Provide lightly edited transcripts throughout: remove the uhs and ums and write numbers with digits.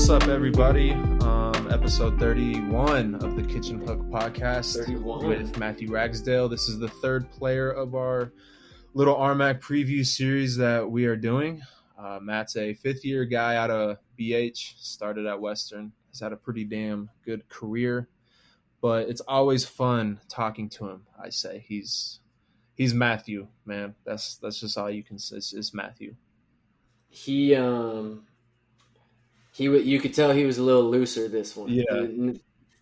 What's up, everybody? Episode 31 of the Kitchen Hook podcast 31. With Matthew Ragsdale. This is the third player of our little RMAC Preview series that we are doing. Matt's a fifth-year guy out of BH, started at Western. He's had a pretty damn good career, but it's always fun talking to him. I say he's Matthew, man. That's just all you can say. It's Matthew. You could tell he was a little looser this one. Yeah.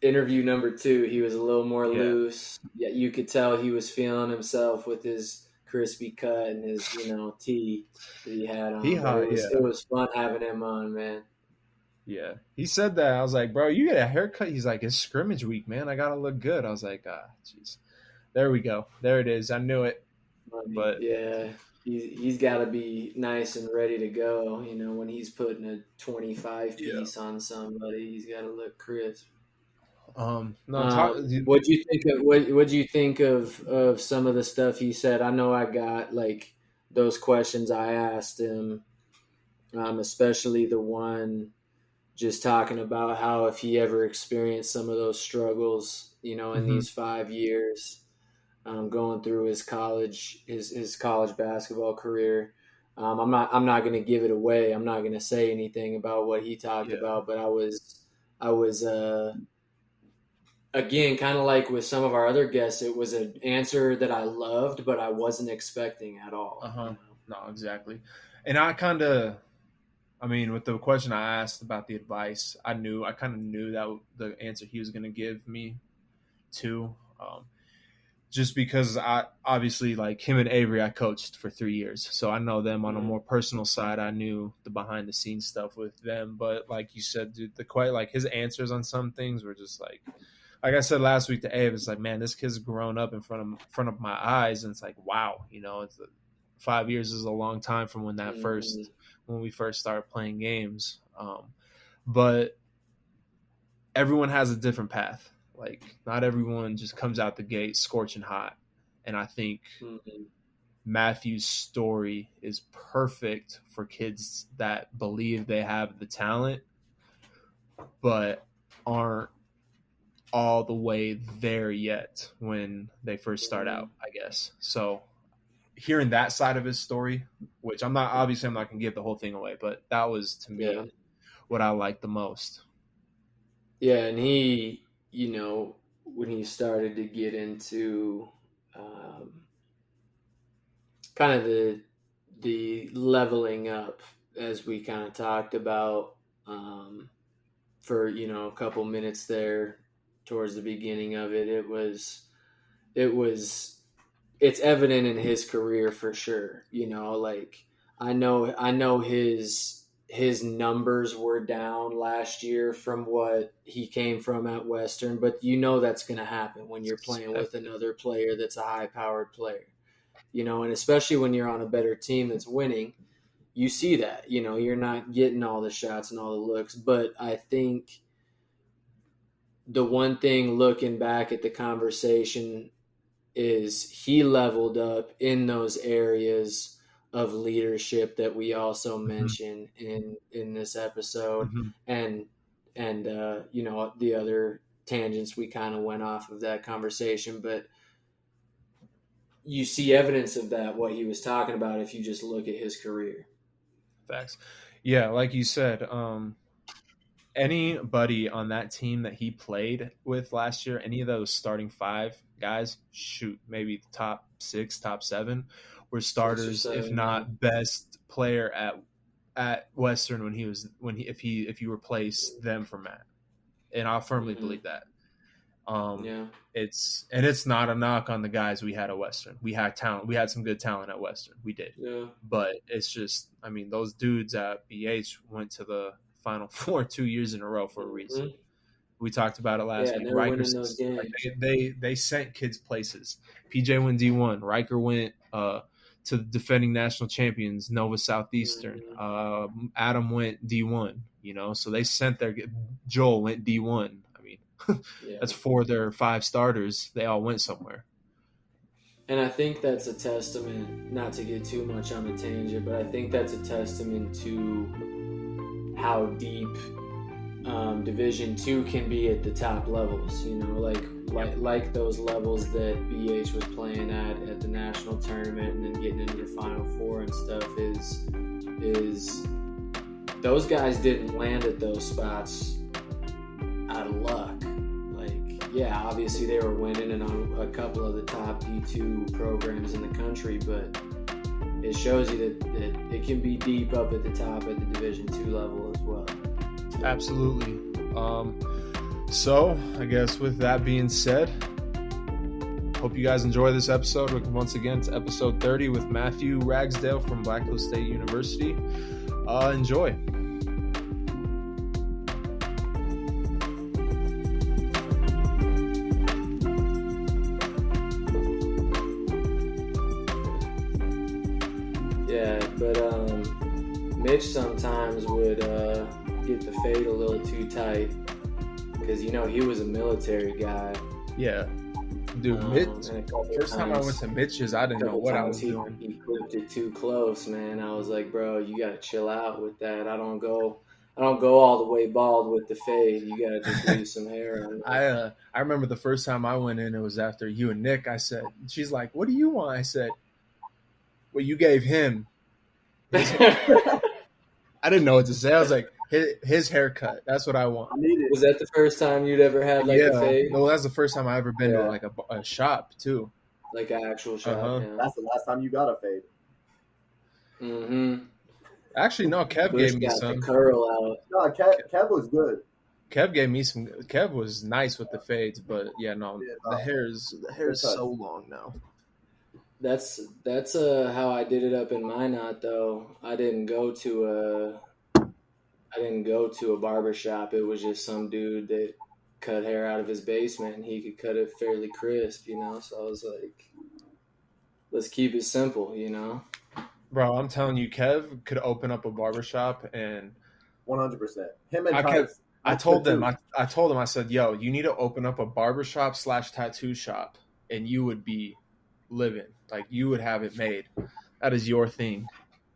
Interview number 2, he was a little more loose. Yeah, you could tell he was feeling himself with his crispy cut and his, tee that he had on. It was fun having him on, man. Yeah. He said that. I was like, bro, you get a haircut? He's like, it's scrimmage week, man. I got to look good. I was like, jeez. There we go. There it is. I knew it. But yeah. He's got to be nice and ready to go. When he's putting a 25 piece on somebody, he's got to look crisp. What do you think of what do you think of some of the stuff he said? I know I got like those questions I asked him, especially the one just talking about how if he ever experienced some of those struggles, in these 5 years. Going through his college basketball career. I'm not going to give it away. I'm not going to say anything about what he talked about, but I was again, kind of like with some of our other guests, it was an answer that I loved, but I wasn't expecting at all. No, exactly. And with the question I asked about the advice, I kind of knew that the answer he was going to give me too. Just because I obviously, like him and Avery, I coached for 3 years. So I know them on a more personal side. I knew the behind the scenes stuff with them. But like you said, dude, his answers on some things were just like I said last week to Abe, it's like, man, this kid's grown up in front of my eyes. And it's like, wow, 5 years is a long time from when we first started playing games. But everyone has a different path. Like, not everyone just comes out the gate scorching hot. And I think Matthew's story is perfect for kids that believe they have the talent, but aren't all the way there yet when they first start out, I guess. So hearing that side of his story, which I'm not going to give the whole thing away, but that was, to me, what I liked the most. Yeah, and he... when he started to get into kind of the leveling up, as we kind of talked about for, a couple minutes there towards the beginning of it, it's evident in his career for sure. I know his numbers were down last year from what he came from at Western, but that's going to happen when you're playing with another player that's a high-powered player, and especially when you're on a better team that's winning, you see that, you're not getting all the shots and all the looks. But I think the one thing looking back at the conversation is he leveled up in those areas of leadership that we also mentioned in this episode, and the other tangents we kind of went off of that conversation, but you see evidence of that, what he was talking about, if you just look at his career. Facts. Yeah, like you said, anybody on that team that he played with last year, any of those starting 5 guys, maybe the top 6, top 7 were starters, if not best player at Western if you replace them for Matt. And I firmly believe that. It's not a knock on the guys we had at Western. We had talent. We had some good talent at Western. We did. Yeah. But it's just, those dudes at BH went to the Final Four 2 years in a row for a reason. We talked about it last week. Rikers, they sent kids places. PJ went D1. Riker went to the defending national champions, Nova Southeastern. Adam went D1, so they sent Joel went D1. That's 4 of their 5 starters. They all went somewhere. And I think that's a testament, not to get too much on a tangent, but I think that's a testament to how deep Division II can be at the top levels, you know, like those levels that BH was playing at the national tournament and then getting into the Final Four and stuff is those guys didn't land at those spots out of luck. Like, yeah, obviously they were winning and on a couple of the top D2 programs in the country, but it shows you that it can be deep up at the top at the Division II level as well. Absolutely. So I guess with that being said, hope you guys enjoy this episode. Once again, it's episode 30 with Matthew Ragsdale from Black Hills State University. Enjoy. Yeah, but Mitch sometimes would get the fade a little too tight because, you know, he was a military guy. Yeah. Dude, Mitch, first time I went to Mitch's, I didn't know what I was doing. He clipped it too close, man. I was like, bro, you got to chill out with that. I don't go all the way bald with the fade. You got to just leave some hair on there. I remember the first time I went in, it was after you and Nick. I said, she's like, what do you want? I said, well, you gave him. I didn't know what to say. I was like, his haircut. That's what I want. Was that the first time you'd ever had like a fade? No, that's the first time I ever been to like a shop too. Like an actual shop. Yeah. That's the last time you got a fade. Mm-hmm. Actually, no. Kev Bush gave me got some. The curl out. No, Kev was good. Kev gave me some. Kev was nice with the fades, but yeah, no. The hair is so long now. That's how I did it up in Minot though. I didn't go to a barber shop. It was just some dude that cut hair out of his basement and he could cut it fairly crisp, you know. So I was like, let's keep it simple, you know. Bro, I'm telling you, Kev could open up a barber shop and 100%. Him and I told him, I said, yo, you need to open up a barbershop / tattoo shop and you would be living. Like, you would have it made. That is your thing.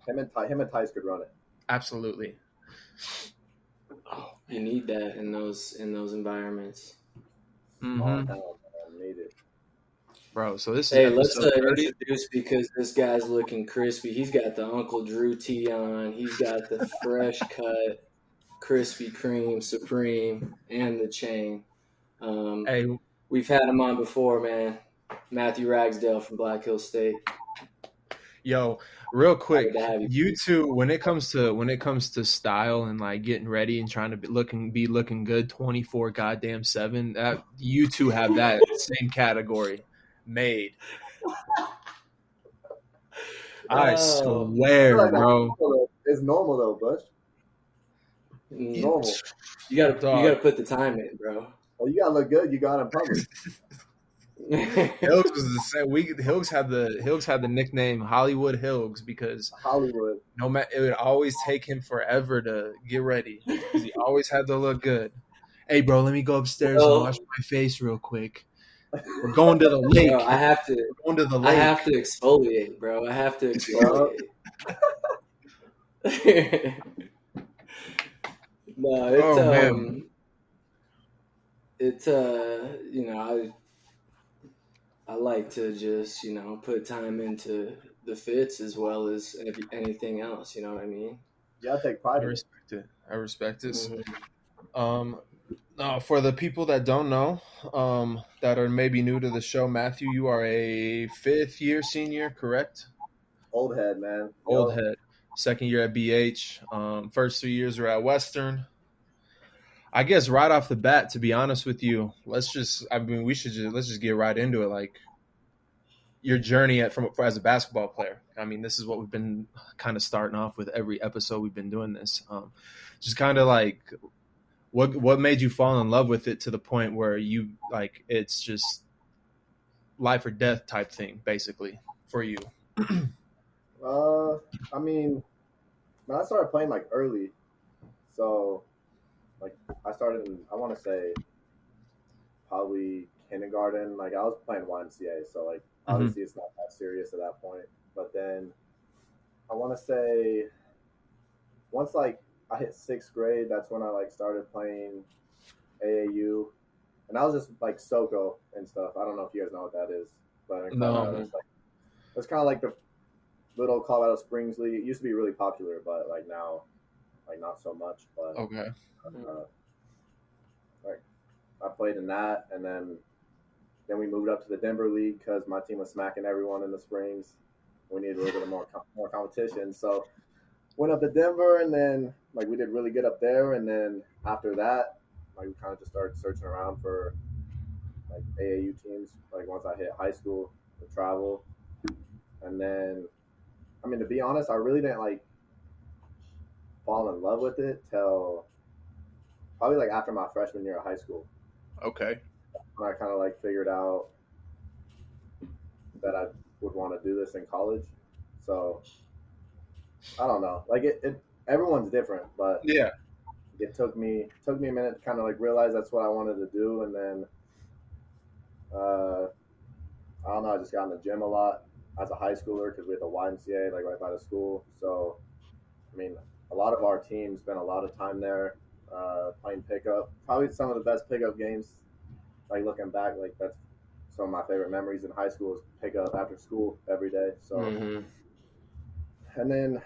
Him and Tice could run it. Absolutely. Oh, you need that in those environments. Mm-hmm. Need it. Bro, so this hey, is let's introduce because this guy's looking crispy. He's got the Uncle Drew tee on. He's got the fresh cut Krispy Kreme Supreme and the chain. Hey, we've had him on before, man. Matthew Ragsdale from Black Hills State. Yo, real quick, you two, when it comes to style and like getting ready and trying to be looking good 24/7, that you two have that same category made. I swear, like bro. It's normal though, Bush. Normal. You gotta put the time in, bro. Oh, you gotta look good. You got in public. Hills was the same. Hills had the nickname Hollywood Hills because Hollywood. No matter, it would always take him forever to get ready because he always had to look good. Hey, bro, let me go upstairs and wash my face real quick. We're going to the lake. Bro, I have to. We're going to the lake. I have to exfoliate, bro. I have to exfoliate. No, it's you know, I like to just, you know, put time into the fits as well as anything else. You know what I mean? Yeah, I take pride. I respect it. Mm-hmm. For the people that don't know, that are maybe new to the show, Matthew, you are a 5th-year senior, correct? Old head, man. Old head. 2nd year at BH. First 3 years are at Western. I guess right off the bat, to be honest with you, let's just get right into it. Like, your journey as a basketball player. I mean, this is what we've been kind of starting off with every episode we've been doing this. Just kind of like, what made you fall in love with it to the point where you like it's just life or death type thing, basically, for you? I mean, when I started playing like early, so. Like, I started in, I want to say, probably kindergarten. Like, I was playing YMCA, so, like, obviously it's not that serious at that point. But then, I want to say, once, like, I hit 6th grade. That's when I like started playing AAU, and I was just like SoCo and stuff. I don't know if you guys know what that is, but in Colorado, No. it's kind of like the little Colorado Springs League. It used to be really popular, but like now, like not so much. But Okay. like I played in that, and then we moved up to the Denver League because my team was smacking everyone in the Springs. We needed a little bit of more competition, so went up to Denver, and then like we did really good up there, and then after that, like we kind of just started searching around for like AAU teams. Like once I hit high school, to travel, and then I mean to be honest, I really didn't like fall in love with it till probably like after my freshman year of high school. Okay. When I kind of like figured out that I would want to do this in college. So I don't know. Like it everyone's different, but Yeah. it took me a minute to kind of like realize that's what I wanted to do, and then I don't know. I just got in the gym a lot as a high schooler because we had the YMCA like right by the school. So I mean, a lot of our team spent a lot of time there playing pickup. Probably some of the best pickup games. Like looking back, like that's some of my favorite memories in high school is pickup after school every day. So and then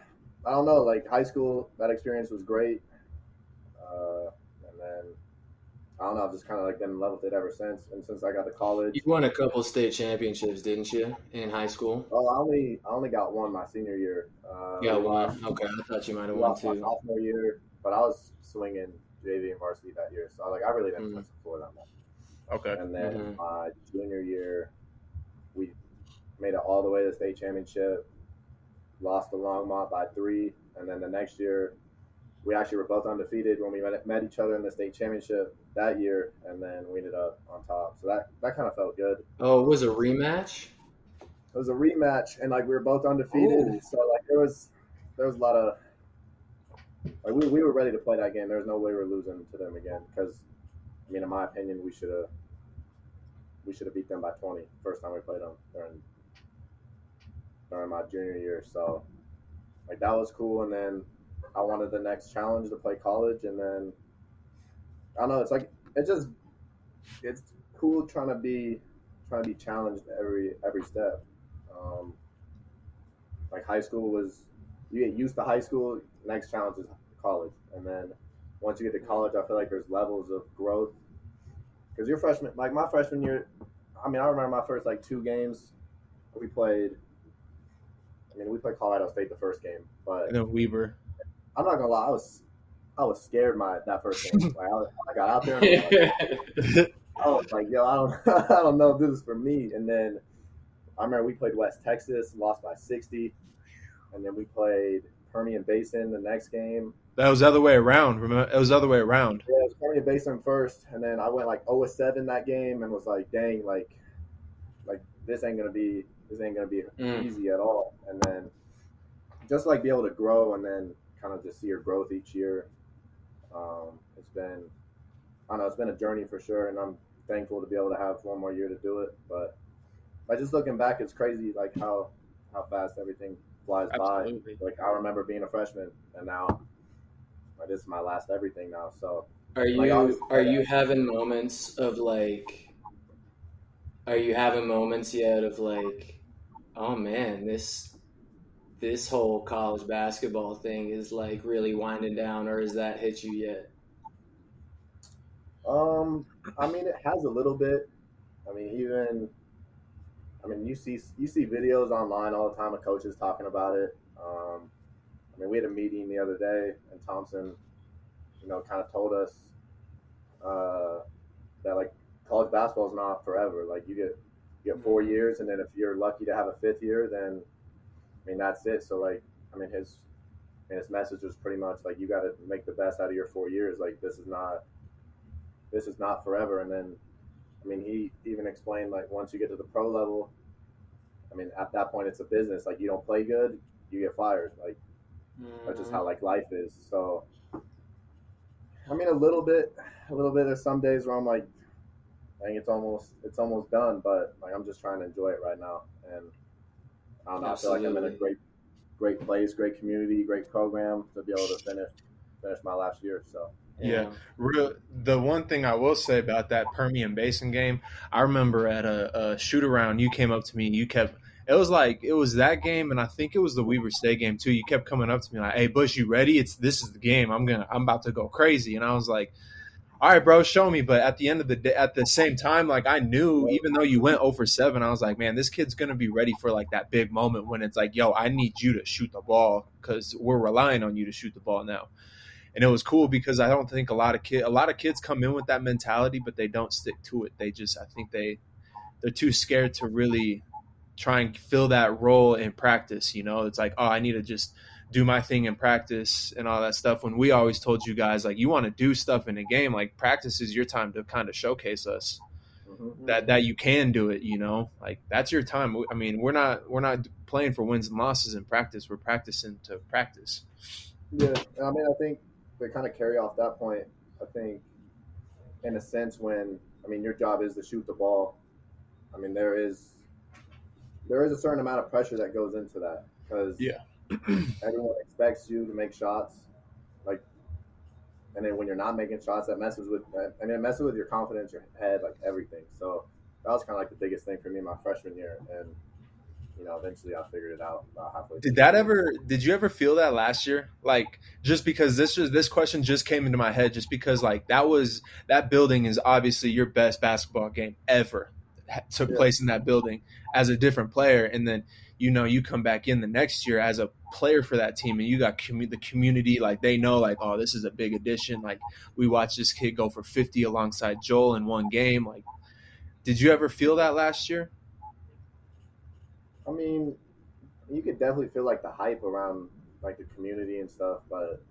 I don't know, like high school, that experience was great. And then I don't know, I've just kind of like been in love with it ever since. And since I got to college, You won a couple state championships, didn't you, in high school? oh, I only got one my senior year. You got We one. lost, Okay, I thought you might have we won lost my two. sophomore year, but I was swinging JV and varsity that year, so like I really didn't touch the floor that much. Okay. And then my junior year, we made it all the way to the state championship, lost to Longmont by 3, and then the next year, we actually were both undefeated when we met each other in the state championship that year, and then we ended up on top. So that kind of felt good. Oh, it was a rematch? It was a rematch, and like we were both undefeated, Ooh. so like there was a lot of like we were ready to play that game. There was no way we were losing to them again because, I mean, in my opinion, we should have beat them by 20 first time we played them during my junior year. So like that was cool, and then I wanted the next challenge to play college, and then I don't know. It's like it's cool trying to be challenged every step. Like high school was, you get used to high school. Next challenge is college, and then once you get to college, I feel like there's levels of growth. Because your freshman, like my freshman year, I mean, I remember my first like 2 games we played. I mean, we played Colorado State the first game, but And then Weber. I'm not gonna lie, I was scared that first game. Like I got out there and I was like, yo, I don't know if this is for me. And then I remember we played West Texas, lost by 60, and then we played Permian Basin the next game. That was the other way around. Remember, it was the other way around. Yeah, it was Permian Basin first, and then I went like 0-7 that game, and was like, dang, like this ain't gonna be easy at all. And then just like be able to grow, and then kind of just see your growth each year. It's been, I don't know, it's been a journey for sure, and I'm thankful to be able to have one more year to do it. But like just looking back, it's crazy like how fast everything flies Absolutely. by. Like I remember being a freshman, and now like, this is my last everything now. So Are you having moments of like? Are you having moments yet of like, oh man, this whole college basketball thing is like really winding down, or has that hit you yet? I mean, it has a little bit. I mean, you see videos online all the time of coaches talking about it. I mean, we had a meeting the other day, and Thompson, kind of told us that like college basketball is not forever. Like you get 4 years, and then if you're lucky to have a 5th year, then I mean that's it. So like, I mean his message was pretty much like you got to make the best out of your 4 years. Like this is not forever. And then I mean he even explained like once you get to the pro level, I mean at that point it's a business. Like you don't play good, you get fired. Like that's just how like life is. So I mean a little bit. There's some days where I'm like, I think it's almost done, but like I'm just trying to enjoy it right now. And I don't know, I feel like I'm in a great place, great community, great program to be able to finish finish my last year. So Yeah. The one thing I will say about that Permian Basin game, I remember at a shoot around, you came up to me, it was that game, and I think it was the Weber State game too. You kept coming up to me like, "Hey, Bush, you ready? This is the game. I'm about to go crazy." And I was like, "All right, bro, show me." But at the end of the day, at the same time, like I knew, even though you went 0 for 7, I was like, "Man, this kid's gonna be ready for like that big moment when it's like, yo, I need you to shoot the ball because we're relying on you to shoot the ball now." And it was cool because I don't think a lot of kids come in with that mentality, but they don't stick to it. I think they're too scared to really try and fill that role in practice. It's like, oh, I need to just do my thing in practice and all that stuff. When we always told you guys, like, you want to do stuff in a game, like practice is your time to kind of showcase us that you can do it. Like that's your time. I mean, we're not playing for wins and losses in practice. We're practicing to practice. Yeah, I mean, I think they kind of carry off that point. I think, in a sense, your job is to shoot the ball. I mean, there is a certain amount of pressure that goes into that because everyone expects you to make shots, like, and then when you're not making shots, it messes with your confidence, your head, like everything. So that was kind of like the biggest thing for me my freshman year, and eventually I figured it out about halfway. Did you ever feel that last year? Like, just because this question just came into my head, just because like that building is obviously your best basketball game ever took place in that building as a different player. And then, you come back in the next year as a player for that team and you got the community, like they know like, oh, this is a big addition. Like we watched this kid go for 50 alongside Joel in one game. Like, did you ever feel that last year? I mean, you could definitely feel like the hype around like the community and stuff, but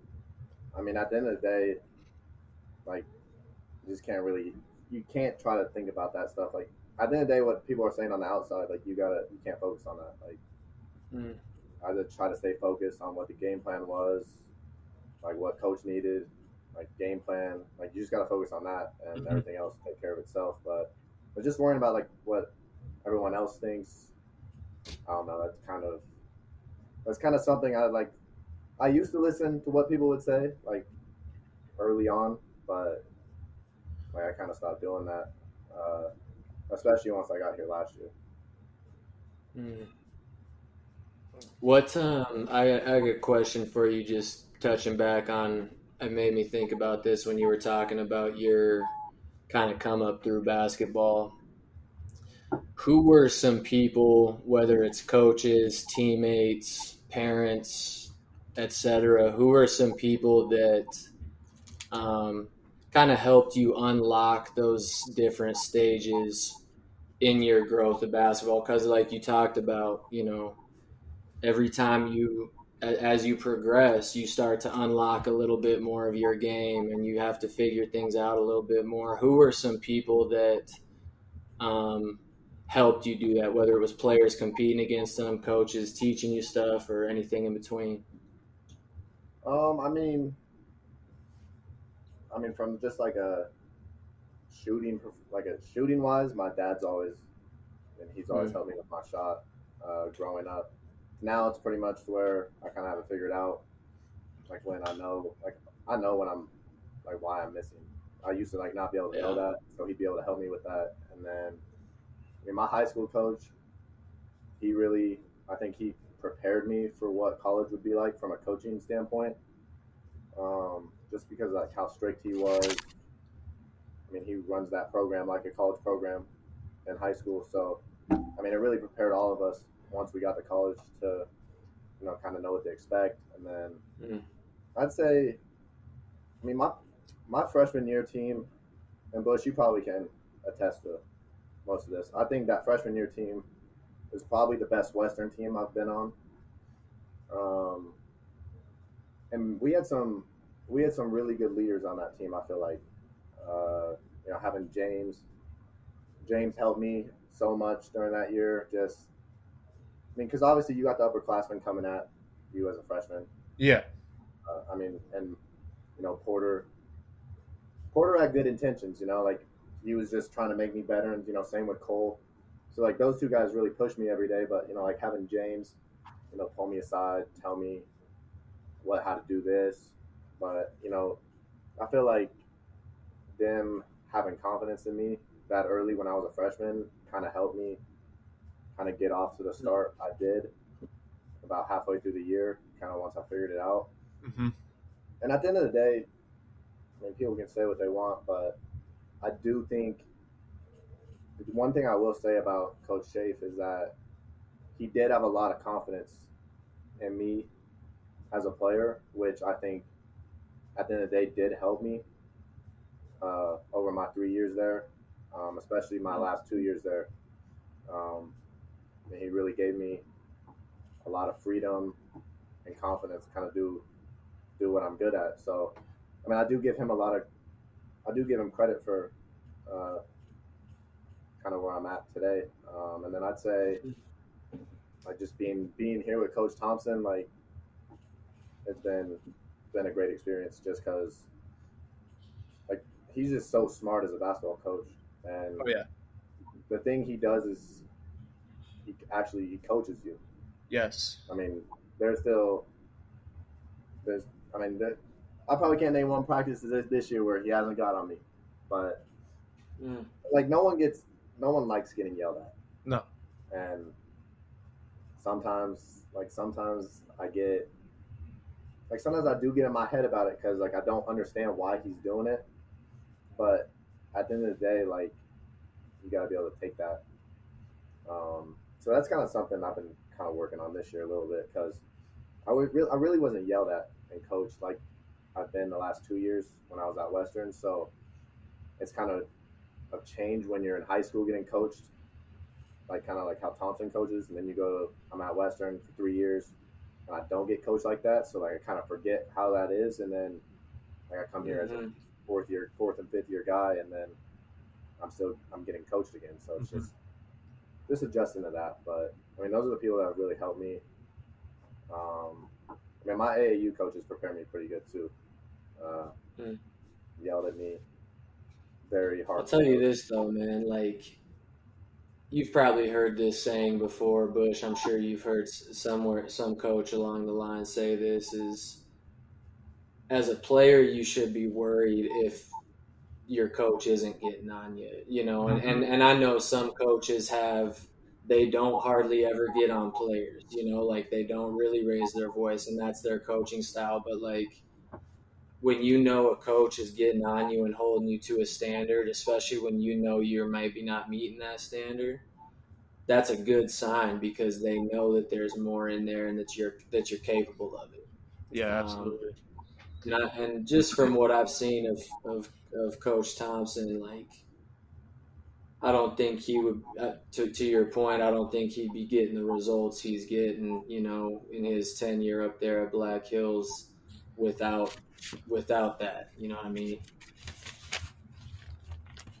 I mean, at the end of the day, like you can't try to think about that stuff. Like at the end of the day, what people are saying on the outside, like you can't focus on that. Like I just try to stay focused on what the game plan was, like what coach needed, like game plan. Like you just got to focus on that, and everything else will take care of itself. But just worrying about like what everyone else thinks, I don't know. That's kind of something I like. I used to listen to what people would say like early on, but like I kind of stopped doing that, especially once I got here last year. What I got a question for you, just touching back on, it made me think about this when you were talking about your kind of come up through basketball. Who were some people, whether it's coaches, teammates, parents, etc., who are some people that kind of helped you unlock those different stages in your growth of basketball? Because like you talked about, every time as you progress, you start to unlock a little bit more of your game and you have to figure things out a little bit more. Who are some people that helped you do that, whether it was players competing against them, coaches teaching you stuff, or anything in between? I mean, from just like a shooting wise, my dad's he's always helped me with my shot growing up. Now it's pretty much where I kind of have it figured out. Like when I know when I'm like why I'm missing. I used to like not be able to know that, so he'd be able to help me with that. And then my high school coach, I think he prepared me for what college would be like from a coaching standpoint. Just because of like how strict he was. I mean, he runs that program like a college program in high school. So, I mean, it really prepared all of us once we got to college to, kind of know what to expect. And then I'd say, I mean, my freshman year team, and Bush, you probably can attest to most of this. I think that freshman year team is probably the best Western team I've been on. And we had some really good leaders on that team. I feel like, having James helped me so much during that year. Because obviously you got the upperclassmen coming at you as a freshman. Yeah. Porter had good intentions, like he was just trying to make me better. And, same with Cole. So like those two guys really pushed me every day. But, like having James, pull me aside, tell me how to do this. But I feel like them having confidence in me that early when I was a freshman kind of helped me kind of get off to the start I did about halfway through the year, kind of once I figured it out. Mm-hmm. And at the end of the day, I mean, people can say what they want, but I do think one thing I will say about Coach Shafe is that he did have a lot of confidence in me as a player, which I think at the end of the day did help me over my 3 years there, especially my last 2 years there. And he really gave me a lot of freedom and confidence to kind of do what I'm good at. So, I mean, I do give him credit for kind of where I'm at today. And then I'd say, like, just being here with Coach Thompson, like, it's been a great experience just because, like, he's just so smart as a basketball coach. And Oh yeah. the thing he does is he coaches you. Yes. I mean, I probably can't name one practice this year where he hasn't got on me, but like no one likes getting yelled at. No. And sometimes I do get in my head about it because like I don't understand why he's doing it, but at the end of the day, like you got to be able to take that. So that's kind of something I've been kind of working on this year a little bit because I really wasn't yelled at and coached like I've been the last 2 years when I was at Western. So it's kind of a change when you're in high school getting coached, like kind of like how Thompson coaches, and then I'm at Western for 3 years and I don't get coached like that. So like I kind of forget how that is, and then like I come here as a fourth and fifth year guy, and then I'm getting coached again. So it's just adjusting to that. But I mean, those are the people that have really helped me. I mean, my AAU coaches prepare me pretty good too. Yelled at me very hard. I'll tell you this though, man. Like, you've probably heard this saying before, Bush. I'm sure you've heard some coach along the line say this: is as a player, you should be worried if your coach isn't getting on you, and I know some coaches they don't hardly ever get on players, like they don't really raise their voice, and that's their coaching style. But like when a coach is getting on you and holding you to a standard, especially when you're maybe not meeting that standard, that's a good sign because they know that there's more in there and that you're capable of it. Yeah, absolutely. And just from what I've seen of Coach Thompson, like, I don't think he would, to your point, I don't think he'd be getting the results he's getting, in his tenure up there at Black Hills without that. You know what I mean?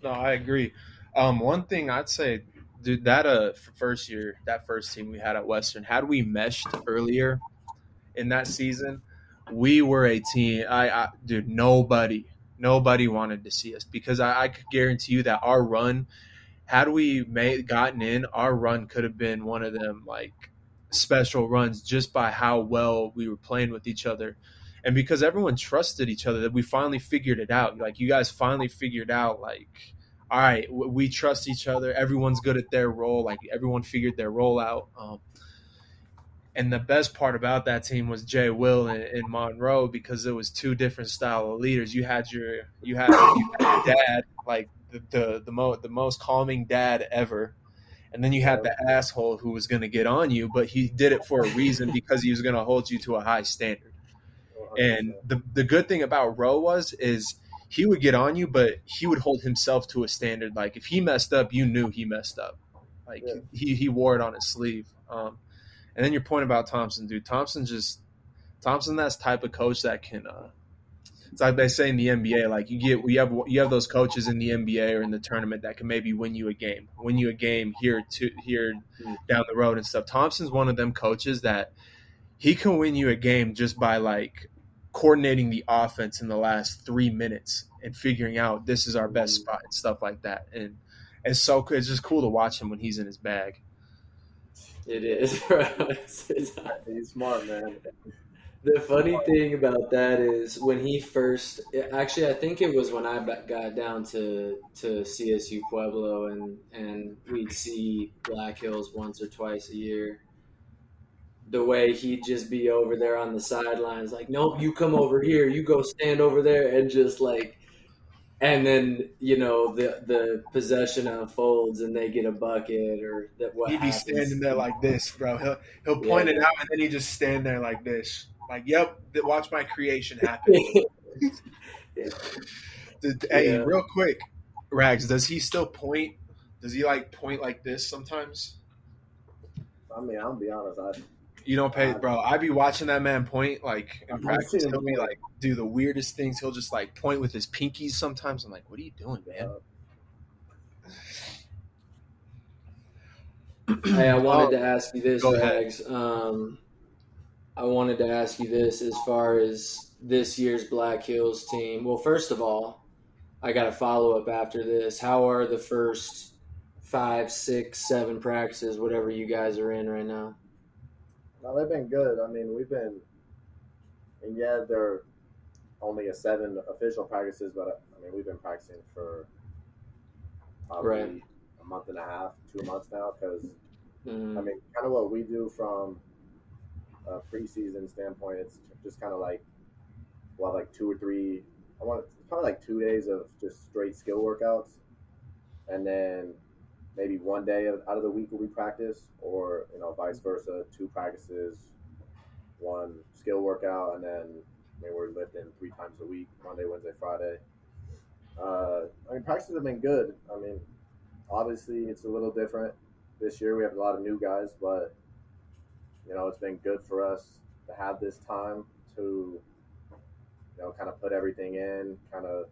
No, I agree. One thing I'd say, dude, that first team we had at Western, had we meshed earlier in that season, we were a team. Dude, nobody wanted to see us because I could guarantee you that our run, had we gotten in, our run could have been one of them like special runs just by how well we were playing with each other. And because everyone trusted each other, that we finally figured it out. Like, you guys finally figured out, like, all right, we trust each other. Everyone's good at their role. Like, everyone figured their role out. And the best part about that team was Jay Will and Monroe, because it was two different style of leaders. You had your dad, like the most calming dad ever. And then you had the asshole who was going to get on you, but he did it for a reason because he was going to hold you to a high standard. And the good thing about Roe is he would get on you, but he would hold himself to a standard. Like, if he messed up, you knew he messed up. Like, he wore it on his sleeve. And then your point about Thompson, dude. Thompson, that's type of coach that can. It's like they say in the NBA, like you have those coaches in the NBA or in the tournament that can maybe win you a game here down the road and stuff. Thompson's one of them coaches that he can win you a game just by like coordinating the offense in the last 3 minutes and figuring out this is our best spot and stuff like that. And it's just cool to watch him when he's in his bag. It is, bro. He's smart, man. The funny thing about that is when he first, actually, I think it was when I got down to CSU Pueblo and we'd see Black Hills once or twice a year. The way he'd just be over there on the sidelines, like, nope, you come over here, you go stand over there, and just like, and then the possession unfolds and they get a bucket or that what He'd be happens. standing there like this, bro. He'll point it Yeah. out and then he just stand there like this. Like, yep, watch my creation happen. Hey, Yeah. real quick, Rags, does he still point? Does he like point like this sometimes? I mean, I'll be honest. You don't pay, bro. I be watching that man point like in I've seen practice. him He'll be point. like do the weirdest things. He'll just like point with his pinkies sometimes. I'm like, what are you doing, man? Hey, I wanted to ask you this, Go ahead. Rags. I wanted to ask you this as far as this year's Black Hills team. Well, first of all, I got a follow up after this. How are the first 5, 6, 7 practices, whatever you guys are in right now? No, they've been good. I mean, and yeah, they're only 7 official practices, but I mean, we've been practicing for probably Right. a month and a half, 2 months now. Because I Mm, mean, kind of what we do from a preseason standpoint, it's just kind of like we'll have like 2 or 3. Probably like 2 days of just straight skill workouts, and then maybe one day out of the week will be practice, or vice versa, 2 practices, 1 skill workout, and then we're lifting 3 times a week, Monday, Wednesday, Friday. I mean, practices have been good. I mean, obviously it's a little different this year. We have a lot of new guys, but it's been good for us to have this time to kind of put everything in, kind of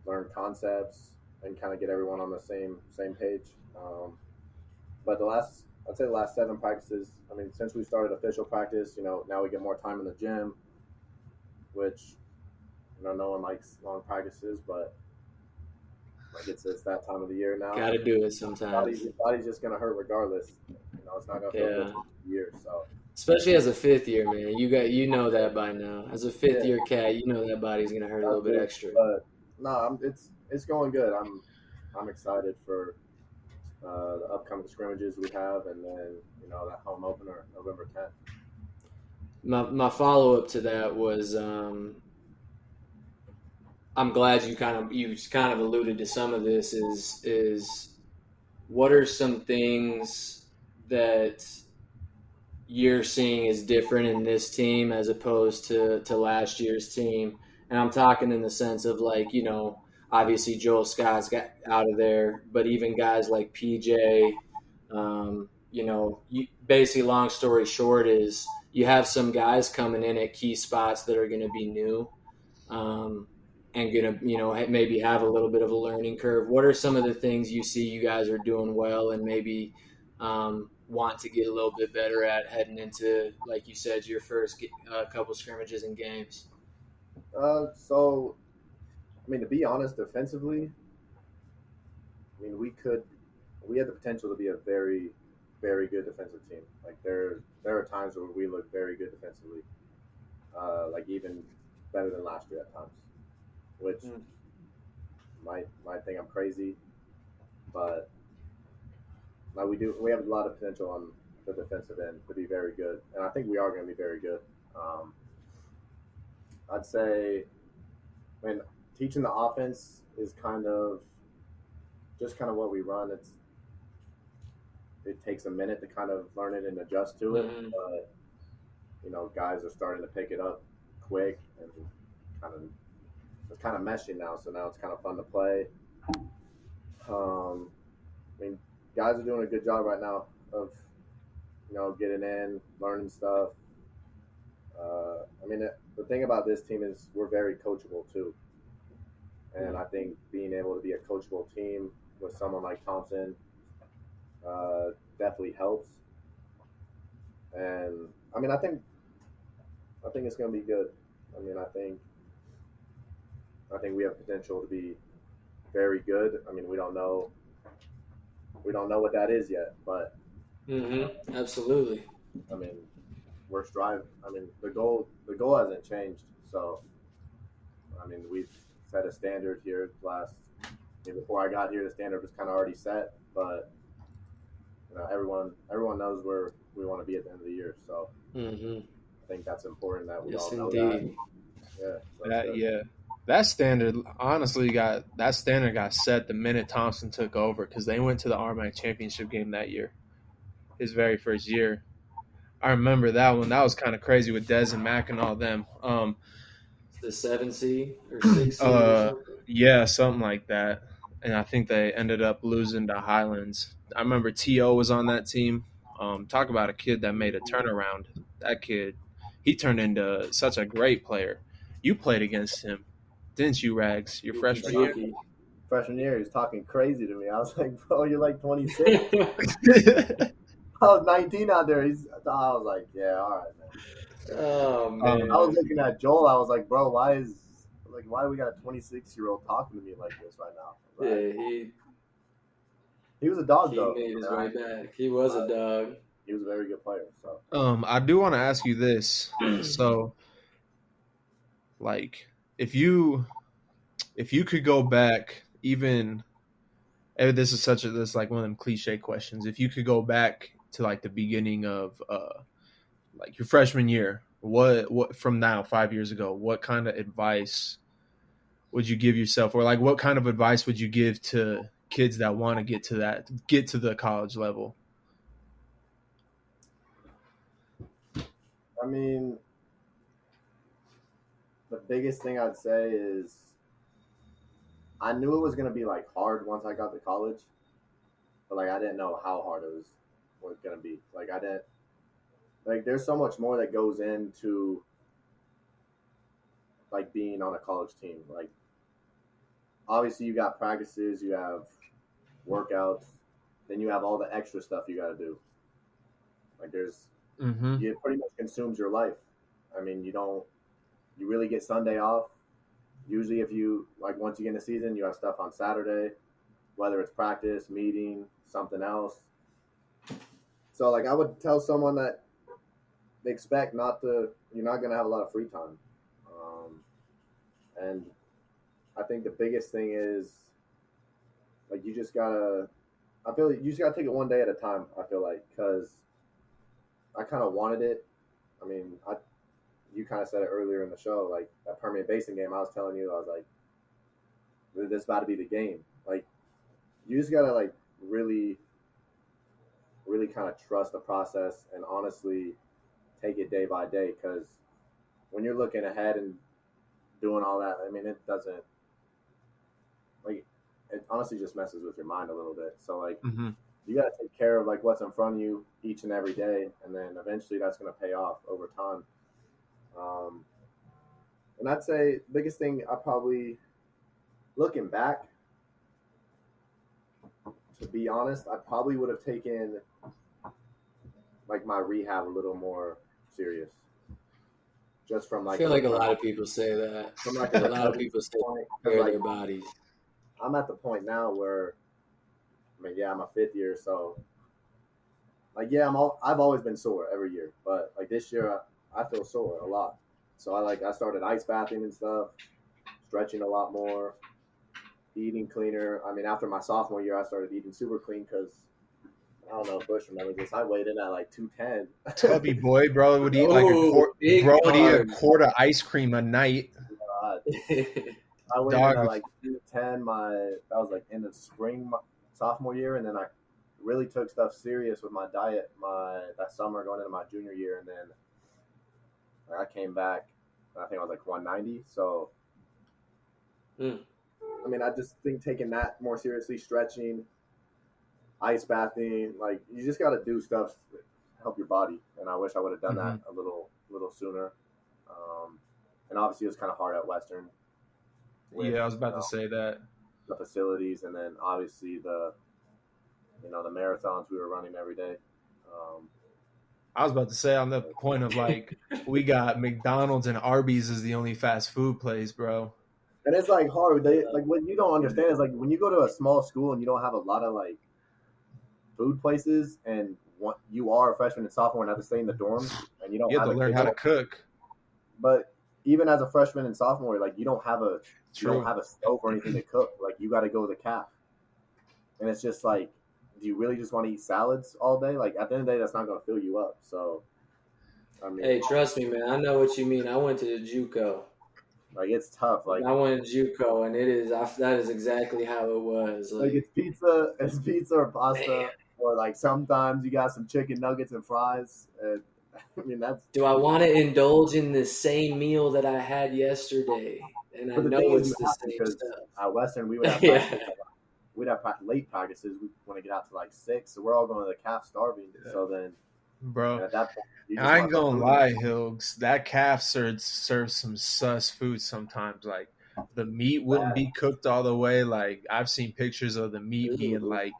learn concepts and kind of get everyone on the same page. But I'd say the last 7 practices. I mean, since we started official practice, now we get more time in the gym, which no one likes long practices, but like it's that time of the year now. Gotta do it sometimes. Body's just gonna hurt regardless. It's not gonna feel good Yeah. for the year. So Especially as a fifth year, man. You know that by now. As a fifth year cat, you know that body's gonna hurt a little bit extra. But no, it's going good. I'm excited for the upcoming scrimmages we have, and then that home opener November 10th. My follow up to that was I'm glad you kind of alluded to some of this is what are some things that you're seeing is different in this team as opposed to last year's team? And I'm talking in the sense of like, obviously Joel Scott's got out of there, but even guys like PJ, basically long story short is you have some guys coming in at key spots that are going to be new. And going to, maybe have a little bit of a learning curve. What are some of the things you see you guys are doing well and maybe want to get a little bit better at heading into, like you said, your first couple scrimmages and games? So, I mean, to be honest, defensively, I mean, we had the potential to be a very, very good defensive team. Like there are times where we look very good defensively, like even better than last year at times, which might think I'm crazy, but like we have a lot of potential on the defensive end to be very good, and I think we are going to be very good. I'd say, I mean, teaching the offense is kind of what we run. It takes a minute to kind of learn it and adjust to it, but guys are starting to pick it up quick, and it's kind of meshing now. So now it's kind of fun to play. I mean, guys are doing a good job right now of getting in, learning stuff. I mean, the thing about this team is we're very coachable too, and I think being able to be a coachable team with someone like Thompson definitely helps. And I mean, I think it's going to be good. I mean, I think we have potential to be very good. I mean, we don't know what that is yet, but Absolutely. I mean, we're striving. I mean, the goal hasn't changed. So, I mean, we've set a standard here before I got here, the standard was kind of already set, but everyone knows where we want to be at the end of the year. So I think that's important that we all know that. Yeah. That standard got set the minute Thompson took over because they went to the RMAC championship game that year, his very first year. I remember that one. That was kind of crazy with Dez and Mac and all them. The 7 seed or 6 seed or something? Yeah, something like that. And I think they ended up losing to Highlands. I remember T.O. was on that team. Talk about a kid that made a turnaround. That kid, he turned into such a great player. You played against him, didn't you, Rags? Your freshman year? Freshman year, he was talking crazy to me. I was like, bro, you're like 26. I was 19 out there. I was like, yeah, all right, man. Oh, man. I was looking at Joel. I was like, bro, why do we got a 26-year-old talking to me like this right now? Yeah, he was a dog, though. He made his way back. He was a dog. He was a very good player. So, I do want to ask you this. So, like, if you could go back, even this is like one of them cliche questions. If you could go back to like the beginning of like your freshman year, what from now 5 years ago, what kind of advice would you give yourself, or like what kind of advice would you give to kids that want to get to the college level? I mean, the biggest thing I'd say is I knew it was going to be like hard once I got to college, but like I didn't know how hard it was going to be. There's so much more that goes into like being on a college team. Like obviously you got practices, you have workouts, then you have all the extra stuff you got to do. Like it pretty much consumes your life. I mean, you really get Sunday off. Usually if you, like once you get in the season, you have stuff on Saturday, whether it's practice, meeting, something else. So like I would tell someone that they expect you're not going to have a lot of free time. And I think the biggest thing is like you just got to take it one day at a time, I feel like, because I kind of wanted it. I mean, you kind of said it earlier in the show, like that Permian Basin game. I was telling you, I was like, "This about to be the game." Like, you just gotta like really, really kind of trust the process and honestly take it day by day. Because when you're looking ahead and doing all that, I mean, it doesn't like it honestly just messes with your mind a little bit. So like, you gotta take care of like what's in front of you each and every day, and then eventually that's gonna pay off over time. And I'd say the biggest thing I probably, looking back, to be honest, I probably would have taken like my rehab a little more serious. Just from like, I feel like a lot of people say that. From like a lot of people say their bodies. I'm at the point now where, I mean, yeah, I'm a fifth year, so like, yeah, I've always been sore every year, but like this year I feel sore a lot. So I started ice bathing and stuff, stretching a lot more, eating cleaner. I mean, after my sophomore year, I started eating super clean because, I don't know if Bush remembers this, I weighed in at like 210. Tubby boy, bro, would eat like a quart of ice cream a night. I weighed in at like 210. That was like in the spring, sophomore year, and then I really took stuff serious with my diet that summer going into my junior year, and then I came back, I think I was like 190. So, I mean, I just think taking that more seriously, stretching, ice bathing, like you just got to do stuff to help your body. And I wish I would have done that a little sooner. And obviously it was kind of hard at Western. I was about to say that. The facilities, and then obviously the marathons we were running every day. I was about to say on the point of like we got McDonald's and Arby's is the only fast food place, bro. And it's like hard. Like what you don't understand is like when you go to a small school and you don't have a lot of like food places, and you are a freshman and sophomore and have to stay in the dorms, and you don't You have have to learn how to cook. But even as a freshman and sophomore, like you don't have a True. stove or anything to cook. Like you got to go to the calf, and it's just like, do you really just want to eat salads all day? Like at the end of the day, that's not going to fill you up. So, I mean, Hey, trust me, man. I know what you mean. I went to the JUCO. like it's tough. Like I went to JUCO, and that is exactly how it was. like it's pizza or pasta, man. or like sometimes you got some chicken nuggets and fries. And I mean, that's. Do I want to indulge in the same meal that I had yesterday? And I But the know thing is, it's you the have to, same because stuff. at Western we would have Yeah. practices, we'd have late practices. We want to get out to like 6, so we're all going to the calf starving. Yeah. So then, Bro, at that point, you just I ain't want the gonna food. lie, Hilgs. That calf serves some sus food sometimes. Like the meat wouldn't be cooked all the way. Like I've seen pictures of the meat being like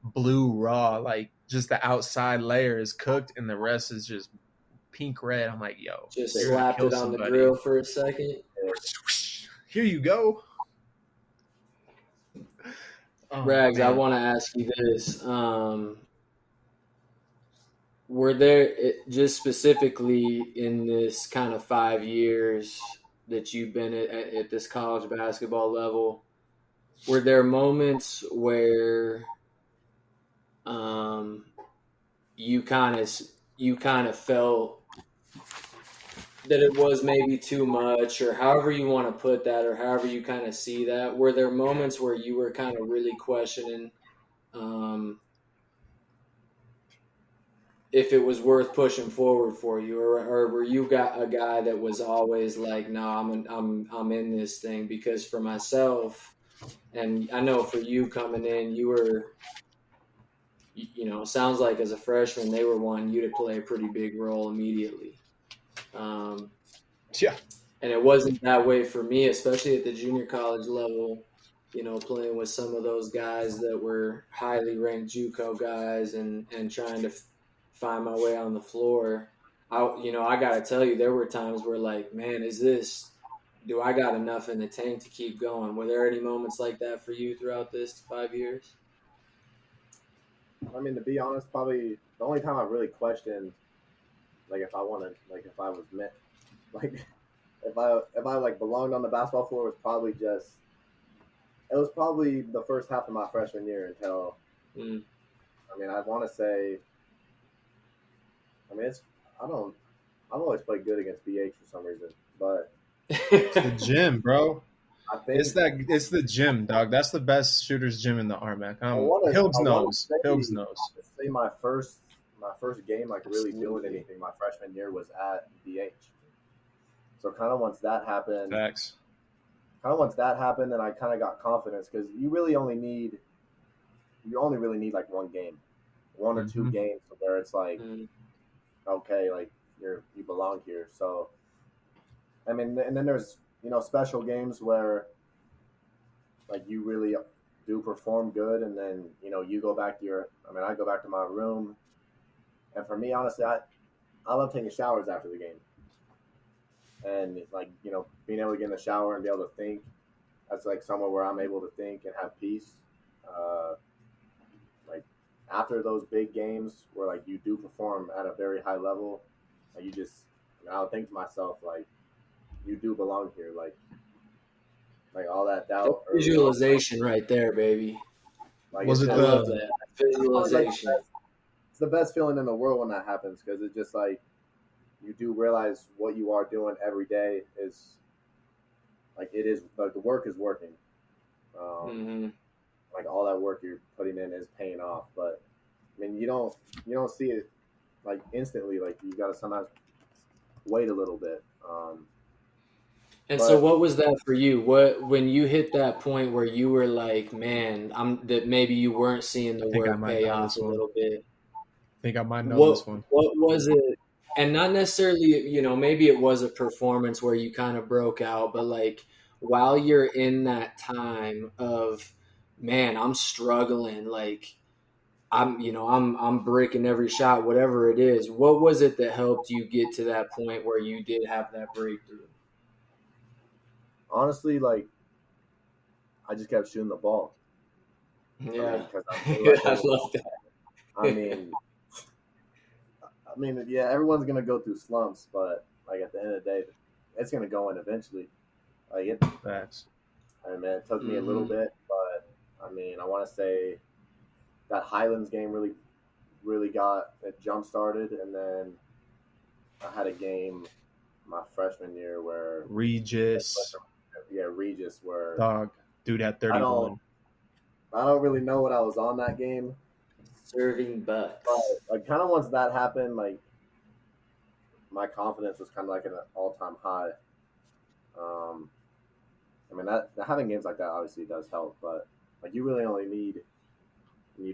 blue raw, like just the outside layer is cooked and the rest is just pink red. I'm like, yo, Just you're gonna slapped kill it on somebody. the grill for a second. Here you go. Rags, I want to ask you this. Were there, just specifically in this kind of 5 years that you've been at this college basketball level, were there moments where you kind of felt that it was maybe too much, or however you want to put that, or however you kind of see that? Were there moments where you were kind of really questioning if it was worth pushing forward for you, or were you got a guy that was always like, no, I'm in this thing? Because for myself, and I know for you coming in, you were, sounds like as a freshman they were wanting you to play a pretty big role immediately. Yeah. And it wasn't that way for me, especially at the junior college level, playing with some of those guys that were highly ranked JUCO guys and trying to find my way on the floor. I got to tell you, there were times where like, man, do I got enough in the tank to keep going? Were there any moments like that for you throughout this 5 years? I mean, to be honest, probably the only time I really questioned, like if I wanted, like if I was meant, like if I like belonged on the basketball floor, was probably it was probably the first half of my freshman year until, I mean, I want to say, I mean, I've always played good against BH for some reason, but it's the gym, bro. I think it's the gym, dog. That's the best shooters gym in the RMAC. Hilgs knows. Hilgs knows. Say my first game, like really doing anything, my freshman year was at BH. So kind of once that happened, Facts. then I kind of got confidence, because you only really need like one game, one or two games where it's like, okay, like you belong here. So, I mean, and then there's special games where like you really do perform good, and then you go back to I go back to my room, and for me, honestly, I love taking showers after the game. And like, being able to get in the shower and be able to think, that's like somewhere where I'm able to think and have peace. Like after those big games where like you do perform at a very high level, like I'll think to myself, like, you do belong here. Like all that doubt. Visualization right there, baby. Like, was it I love that. Visualization. It's the best feeling in the world when that happens, because it's just like, you do realize what you are doing every day is like, it is like the work is working. Like all that work you're putting in is paying off. But I mean, you don't see it like instantly. Like you got to sometimes wait a little bit. So what was that for you? When you hit that point where you were like, man, that maybe you weren't seeing the work pay off a little bit? I think I might know this one. What was it? And not necessarily, maybe it was a performance where you kind of broke out, but like while you're in that time of, man, I'm struggling, like I'm breaking every shot, whatever it is. What was it that helped you get to that point where you did have that breakthrough? Honestly, like, I just kept shooting the ball. Yeah. I love that. I mean, I mean, yeah, everyone's gonna go through slumps, but like at the end of the day, it's gonna go in eventually. Like it, Facts. I mean, it took me a little bit, but I mean, I want to say that Highlands game really got it jump started, and then I had a game my freshman year where Regis, Regis, where dog, dude had 31. I don't really know what I was on that game. Serving bucks. But like, kind of once that happened, like my confidence was kind of like at an all-time high. I mean, that having games like that obviously does help, but like you really only need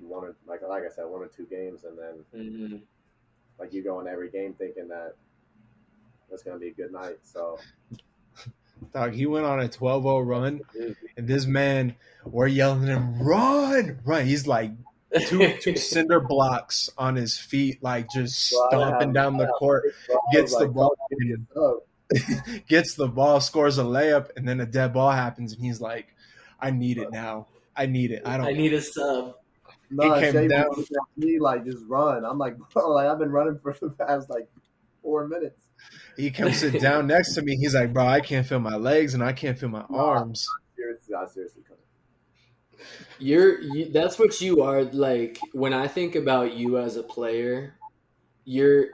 one or like I said, 1 or 2 games, and then like you go in every game thinking that it's gonna be a good night. So, dog, he went on a 12-0 run, and this man, we're yelling at him, run! He's like two cinder blocks on his feet, like just stomping down the court, gets the ball, scores a layup, and then a dead ball happens, and he's like, I need it now. I need it. I need a sub. No, he came down. Me like just run. I'm like, bro, like I've been running for the past like 4 minutes. He comes sit down next to me. He's like, bro, I can't feel my legs and I can't feel my arms. Seriously coming. That's what you are. Like when I think about you as a player, you're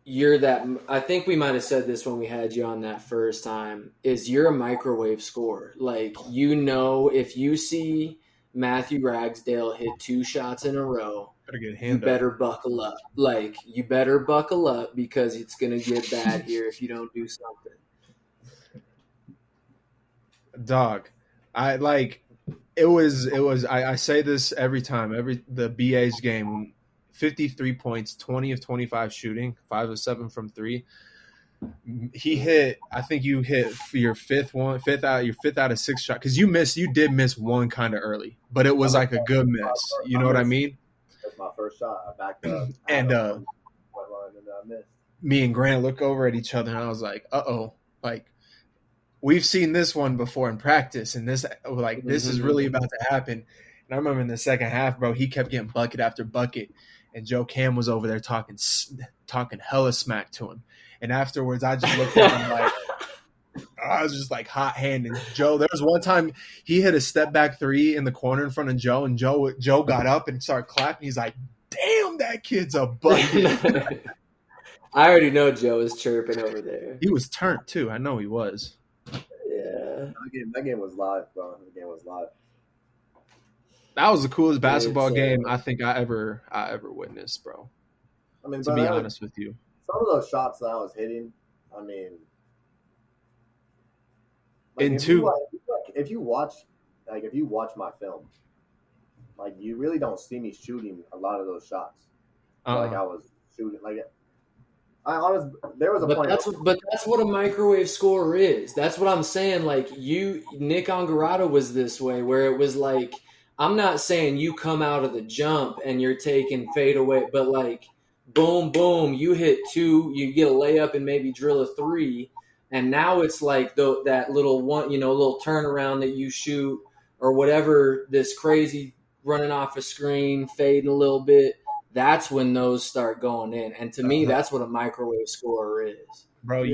that. I think we might have said this when we had you on that first time. Is you're a microwave scorer. Like if you see Matthew Ragsdale hit 2 shots in a row, you better buckle up. Like, you better buckle up because it's going to get bad here if you don't do something. Dog, I say this every time, the BA's game, 53 points, 20 of 25 shooting, 5 of 7 from 3. He hit, I think you hit your fifth out of 6 shot, because you did miss one kind of early, but it was like a good miss. You know what I mean? That's my first shot. I backed up. And I missed. Me and Grant look over at each other, and I was like, uh-oh, like we've seen this one before in practice, and this is really about to happen. And I remember in the second half, bro, he kept getting bucket after bucket, and Joe Cam was over there talking hella smack to him. And afterwards, I just looked at him like, I was just like hot-handed. Joe, there was one time he hit a step-back 3 in the corner in front of Joe, and Joe got up and started clapping. He's like, damn, that kid's a bucket. I already know Joe is chirping over there. He was turned, too. I know he was. Yeah. That game was live, bro. The game was live. That was the coolest basketball game I think I ever witnessed, bro. I mean, to be honest with you. Some of those shots that I was hitting, I mean, like if you watch my film, like you really don't see me shooting a lot of those shots. Like I was shooting, like there was a point. But that's what a microwave scorer is. That's what I'm saying. Like Nick Angarata was this way, where it was like, I'm not saying you come out of the jump and you're taking fade away, but like, boom, boom, you hit 2, you get a layup and maybe drill a 3, and now it's like that little one, little turnaround that you shoot or whatever, this crazy running off a screen, fading a little bit. That's when those start going in, and to me, that's what a microwave scorer is. Bro,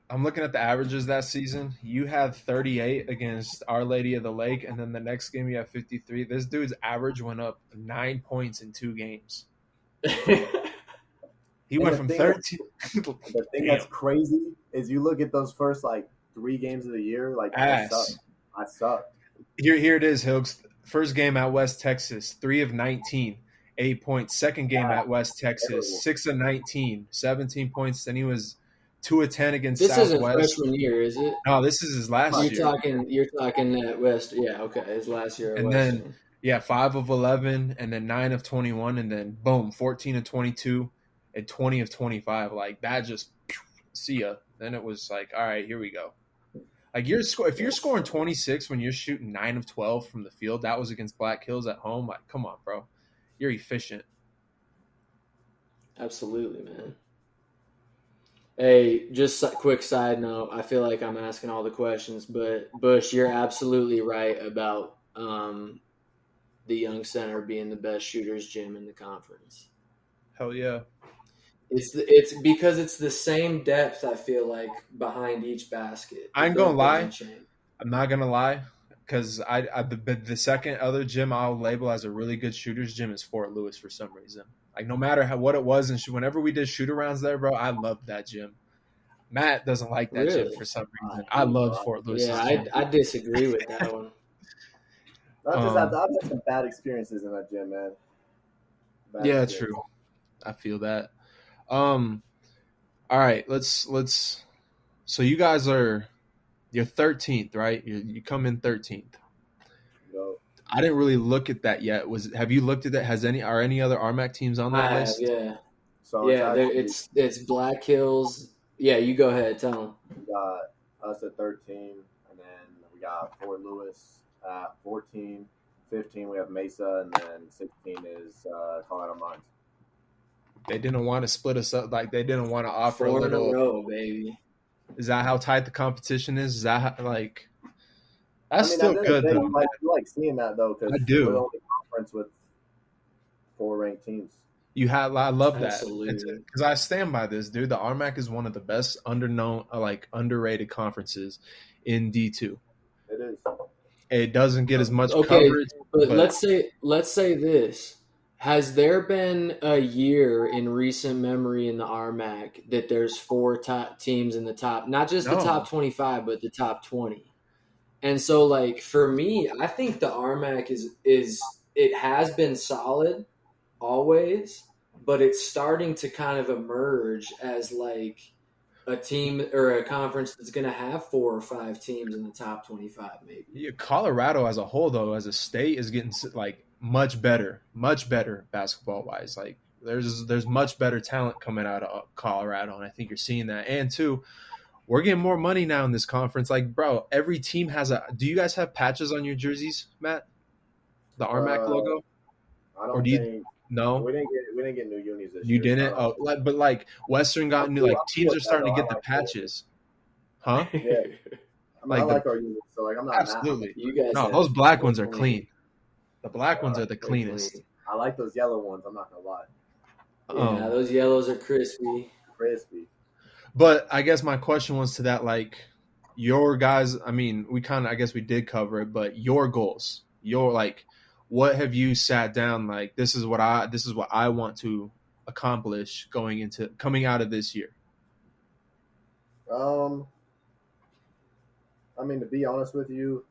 I'm looking at the averages that season. You had 38 against Our Lady of the Lake, and then the next game you have 53. This dude's average went up 9 points in 2 games. He went from 13. The thing that's crazy is you look at those first 3 games of the year, I sucked. Here it is, Hilks. First game at West Texas, 3 of 19, 8 points. Second game at West Texas, 6 of 19, 17 points. Then he was 2 of 10 against Southwest. This isn't freshman year, is it? No, this is his last year. You're talking at West. Yeah, okay, his last year. And then 5 of 11, and then 9 of 21, and then boom, 14 of 22, and 20 of 25. Like that, just see ya. Then it was like, all right, here we go. Like if you're scoring 26 when you're shooting 9 of 12 from the field, that was against Black Hills at home. Like, come on, bro, you're efficient. Absolutely, man. Hey, just a quick side note. I feel like I'm asking all the questions, but Bush, you're absolutely right about the Young Center being the best shooters gym in the conference. Hell yeah. It's because it's the same depth, I feel like, behind each basket. I ain't It gonna lie. doesn't change. I'm not gonna lie, because the second other gym I'll label as a really good shooters gym is Fort Lewis for some reason. Like no matter what it was, and whenever we did shoot arounds there, bro, I loved that gym. Matt doesn't like that gym Really? for some reason. I loved Fort Lewis's Yeah, gym. I disagree with that one. I've had some bad experiences in that gym, man. Yeah, true. I feel that. All right, let's. So you guys you're 13th, right? You come in 13th. No. I didn't really look at that yet. Have you looked at that? Are any other RMAC teams on that list? Yeah. So yeah, it's Black Hills. Yeah, you go ahead, tell them. We got us at 13, and then we got Fort Lewis at 14. 15 we have Mesa, and then 16 is Colorado Mines. They didn't want to split us up. Like they didn't want to offer 4 a little. in a row, baby. Is that how tight the competition is? Is that like? That's still good though. though. I like seeing that though because I do. we're the only conference with 4 ranked teams. I love that Absolutely. because I stand by this, dude. The RMAC is one of the best underrated conferences in D2. It is. It doesn't get as much coverage. But let's say this. Has there been a year in recent memory in the RMAC that there's 4 top teams in the top, not just the top 25, but the top 20? And so, like, for me, I think the RMAC it has been solid always, but it's starting to kind of emerge as like a team or a conference that's going to have 4 or 5 teams in the top 25, maybe. Yeah, Colorado as a whole, though, as a state, is getting like much better basketball wise. Like there's much better talent coming out of Colorado, and I think you're seeing that. And two, we're getting more money now in this conference. Like, bro, every team has a. Do you guys have patches on your jerseys, Matt? The RMAC logo? I don't think. No, we didn't get new unis this year. You didn't? So but like Western got new. Like teams are starting to get the patches, huh? Yeah, I like our unis, so like I'm not absolutely. You guys, those black ones are clean. The black ones are the cleanest. Clean. I like those yellow ones. I'm not gonna lie. Yeah, those yellows are crispy. But I guess my question was to that, like your guys. I mean, I guess we did cover it, but your goals, what have you sat down like? This is what I want to accomplish coming out of this year. I mean, to be honest with you,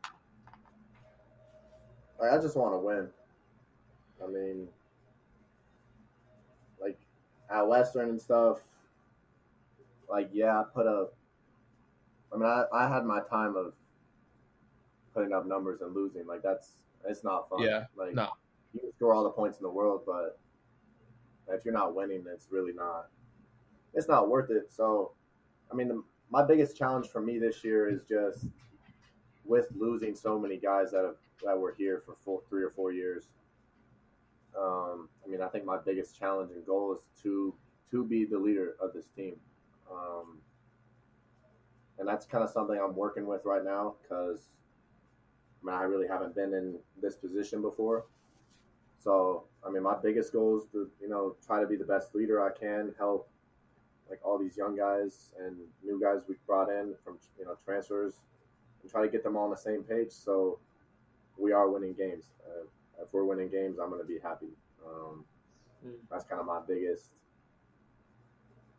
I just want to win. I mean, like at Western and stuff. Like, yeah, I had my time of putting up numbers and losing. Like it's not fun. Yeah. Like, no. You can score all the points in the world, but if you're not winning, it's not worth it. So, I mean, my biggest challenge for me this year is just with losing so many guys that were here for 3 or 4 years. I mean, I think my biggest challenge and goal is to be the leader of this team. And that's kind of something I'm working with right now because I really haven't been in this position before. So, I mean, my biggest goal is to, try to be the best leader I can, help like all these young guys and new guys we brought in from, transfers, and try to get them all on the same page. So we are winning games. If we're winning games, I'm going to be happy. That's kind of it's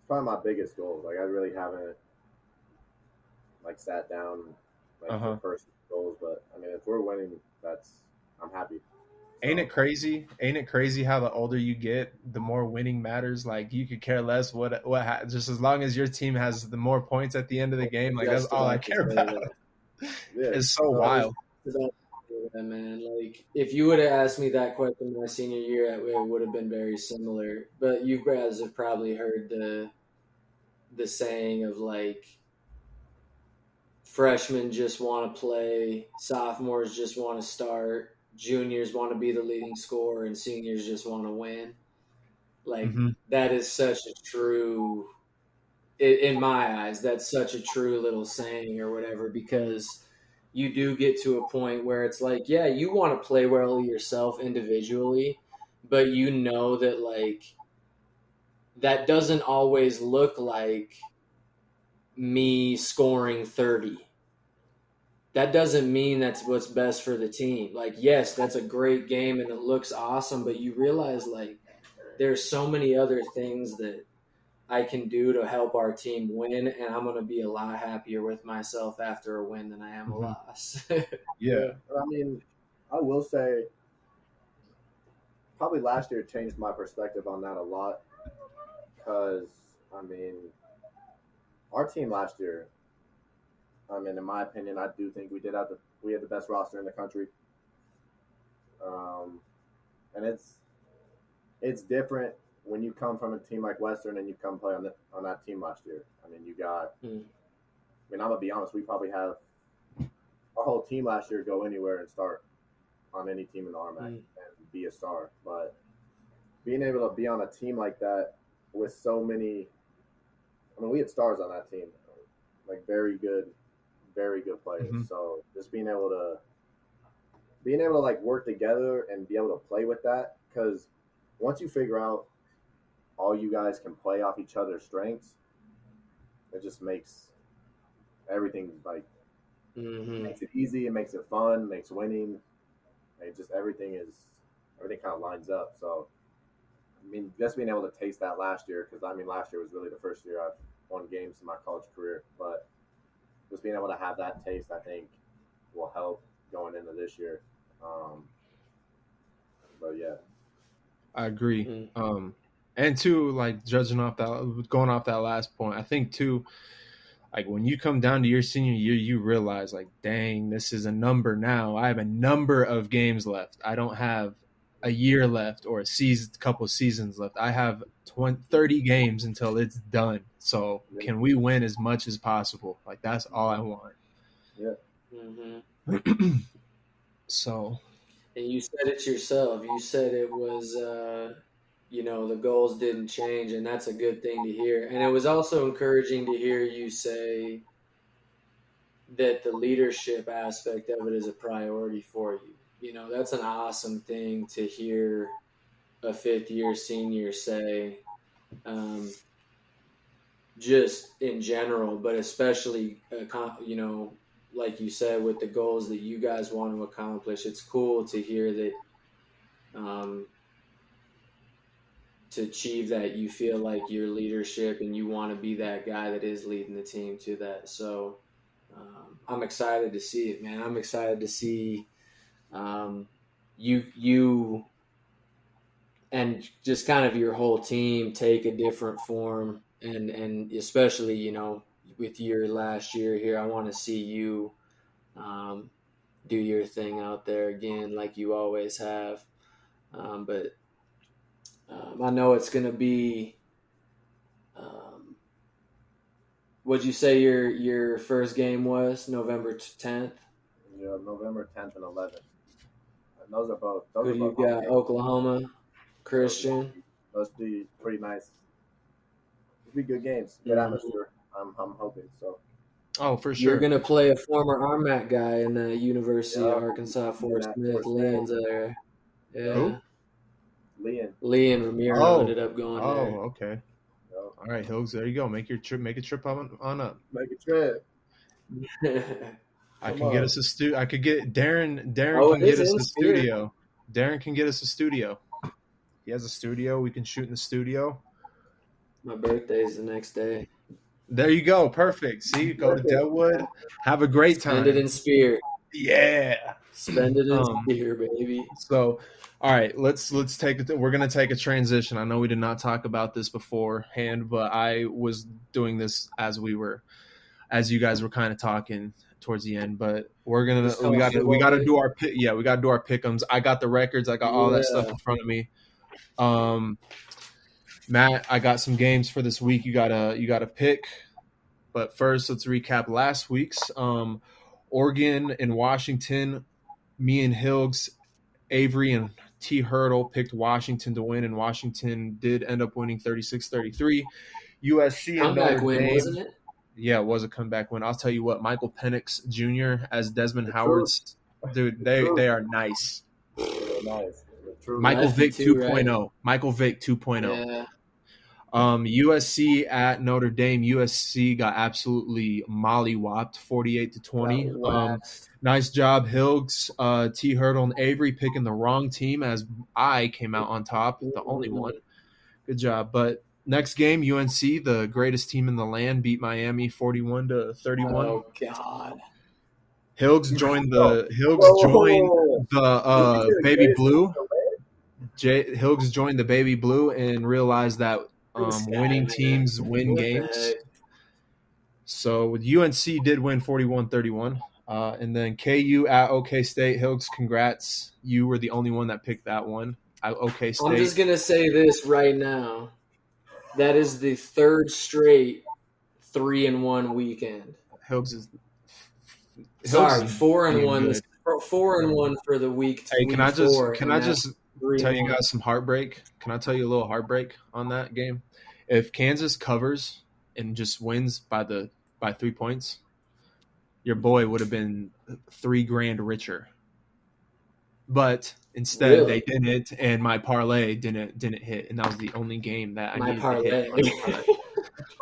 probably my biggest goal. Like I really haven't like sat down for personal goals, but I mean, if we're winning, I'm happy. So. Ain't it crazy? How the older you get, the more winning matters. Like you could care less what just as long as your team has the more points at the end of the game. Like that's all I care about. Yeah. It's so wild. Man, like if you would have asked me that question my senior year, it would have been very similar. But you guys have probably heard the saying of like freshmen just want to play, sophomores just want to start, juniors want to be the leading scorer, and seniors just want to win. Like that is such a true, in my eyes, that's such a true little saying or whatever, because you do get to a point where it's like, yeah, you want to play well yourself individually, but you know that like that doesn't always look like me scoring 30. That doesn't mean that's what's best for the team. Like, yes, that's a great game and it looks awesome, but you realize, like, there's so many other things that I can do to help our team win, and I'm going to be a lot happier with myself after a win than I am a loss. Yeah. I mean, I will say probably last year changed my perspective on that a lot because, I mean, our team last year, I mean, in my opinion, I do think we had the best roster in the country. And it's different when you come from a team like Western and you come play on that team last year. I mean, you got. I mean, I'm gonna be honest. We probably have our whole team last year go anywhere and start on any team in the RMAC and be a star. But being able to be on a team like that with so many, I mean, we had stars on that team, like very good players. So just being able to like work together and be able to play with that, because once you figure out all you guys can play off each other's strengths, it just makes everything like makes it easy, it makes it fun, makes winning. It just everything kind of lines up. So I mean, just being able to taste that last year, because I mean, last year was really the first year I've won games in my college career, but just being able to have that taste, I think, will help going into this year. But yeah, I agree. And too, like going off that last point, I think too, like when you come down to your senior year, you realize like, dang, this is a number now. I have a number of games left. I don't have a year left or a couple of seasons left. I have 30 games until it's done. So can we win as much as possible? Like that's all I want. Yeah. So. And you said it yourself. You said it was, the goals didn't change, and that's a good thing to hear. And it was also encouraging to hear you say that the leadership aspect of it is a priority for you. You know, that's an awesome thing to hear a fifth-year senior say, just in general, but especially, like you said, with the goals that you guys want to accomplish. It's cool to hear that to achieve that, you feel like your leadership and you want to be that guy that is leading the team to that. So I'm excited to see it, man. I'm excited to see you and just kind of your whole team take a different form, and especially, with your last year here, I want to see you do your thing out there again like you always have. But I know it's going to be what'd you say your first game was? November 10th? Yeah, November 10th and 11th. And those are both. Who do you got? Oklahoma, Christian? Those be pretty nice. It'll be good games. Good atmosphere. I'm hoping so. Oh, for sure. You're gonna play a former RMAC guy in the University of Arkansas, Forrest Smith. Leon's there. Yeah. Who? Leon Ramiro ended up going there. Oh, okay. All right, Hills. There you go. Make a trip on up. Make a trip. I can get us a I could get Darren. Darren can get us a studio. Darren can get us a studio. He has a studio. We can shoot in the studio. My birthday's the next day. There you go. Perfect. See, go to Deadwood. Have a great time. Spend it in Spear. Yeah. Spend it in Spear, baby. So, all right, let's take it. We're gonna take a transition. I know we did not talk about this beforehand, but I was doing this as you guys were kind of talking towards the end. But we got to do our pick'ems. I got the records. I got all that stuff in front of me. Matt, I got some games for this week. You gotta pick. But first, let's recap last week's. Oregon and Washington. Me and Hilgs, Avery and T. Hurdle picked Washington to win, and Washington did end up winning 36-33. USC and Notre Dame. Wasn't it? Yeah, it was a comeback win. I'll tell you what, Michael Penix Jr. as Desmond Howard's, dude, they are nice. Nice. Michael Vick 2.0. Michael Vick 2.0. Yeah. USC at Notre Dame. USC got absolutely mollywopped, 48-20. Nice job, Hilgs, T. Hurdle, and Avery picking the wrong team as I came out on top, the only one. Good job. But next game, UNC, the greatest team in the land, beat Miami 41-31. Oh God. Hilgs joined the Baby Blue. Hilgs joined the Baby Blue and realized that winning teams win games. So with UNC did win 41-31. And then KU at OK State. Hilgs, congrats. You were the only one that picked that one. At OK State. I'm just going to say this right now. That is the third straight 3-1 weekend. Hilgs is 4-1. 4-1 for the week. Hey, can I just tell you guys some heartbreak? Can I tell you a little heartbreak on that game? If Kansas covers and just wins by 3 points, your boy would have been $3,000 richer. But instead, they didn't, and my parlay didn't hit, and that was the only game that I needed to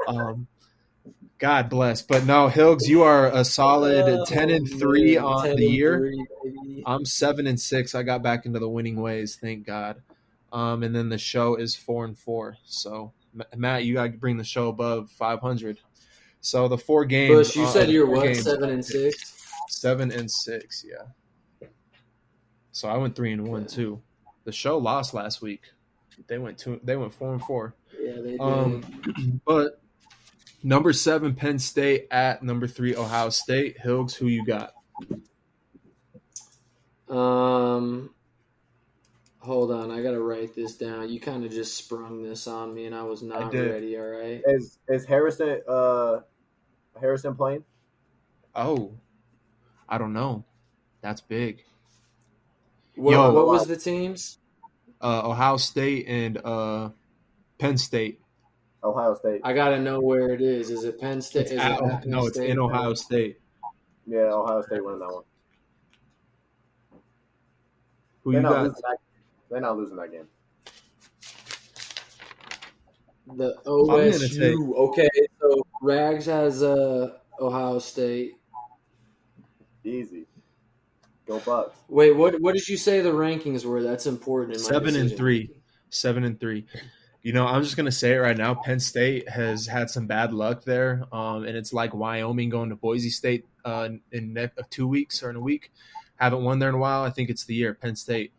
hit. God bless. But no, Hilgs, you are a solid 10-3 on the year. I'm 7-6. I got back into the winning ways, thank God. And then the show is 4-4. So Matt, you got to bring the show above 500. So the 4 games. Bush, you said you're what? 7-6. 7-6, yeah. So I went 3-1 too. The show lost last week. They went 4-4. Yeah, they did. But number 7 Penn State at number 3 Ohio State. Hilgs, who you got? Hold on, I gotta write this down. You kind of just sprung this on me, and I was not ready. All right. Is Harrison playing? Oh, I don't know. That's big. What was the teams? Ohio State and Penn State. Ohio State. I gotta know where it is. Is it Penn State? It's in Ohio State. Yeah, Ohio State winning that one. Who you got? They're not losing that game. The OSU. Okay, so Rags has Ohio State. Easy. Go Bucks. Wait, what did you say the rankings were? That's important. 7-3. 7-3. You know, I'm just gonna say it right now. Penn State has had some bad luck there, and it's like Wyoming going to Boise State in 2 weeks or in a week. Haven't won there in a while. I think it's the year. Penn State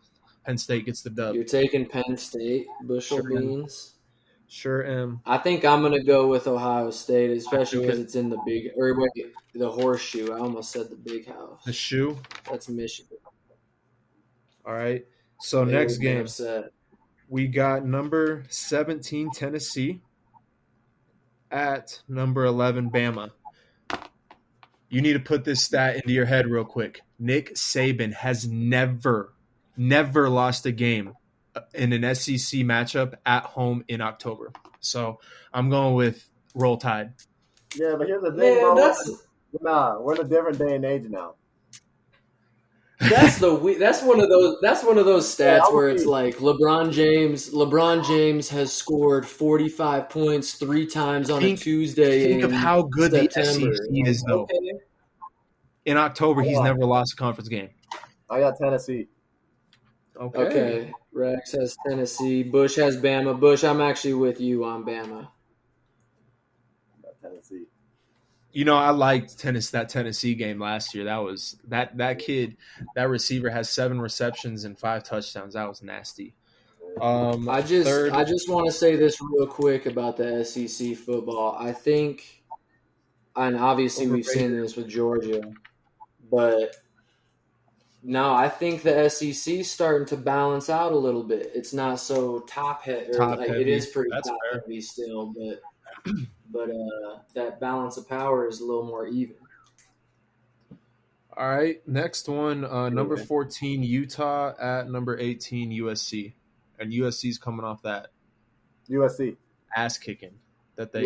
gets the dub. You're taking Penn State, bushel beans. Sure am. I think I'm gonna go with Ohio State, especially because it's in the horseshoe. I almost said the big house. The shoe. That's Michigan. All right. So next game, we got number 17 Tennessee at number 11 Bama. You need to put this stat into your head real quick. Nick Saban has never lost a game in an SEC matchup at home in October. So I'm going with Roll Tide. Yeah, but here's the thing, bro. We're in a different day and age now. That's one of those stats where it's like LeBron James has scored 45 points 3 times on a Tuesday. Think of how good September. the SEC is, though. Okay. In October, he's never lost a conference game. I got Tennessee. Okay. Rex has Tennessee. Bush has Bama. Bush, I'm actually with you on Bama. Tennessee. You know, I liked that Tennessee game last year. That was that kid, that receiver has 7 receptions and 5 touchdowns. That was nasty. I just want to say this real quick about the SEC football. I think, and obviously we've seen this with Georgia, but no, I think the SEC is starting to balance out a little bit. It's not so top heavy. It is pretty top heavy still, but that balance of power is a little more even. All right, next one, number 14 Utah at number 18 USC, and USC's coming off that USC ass kicking that they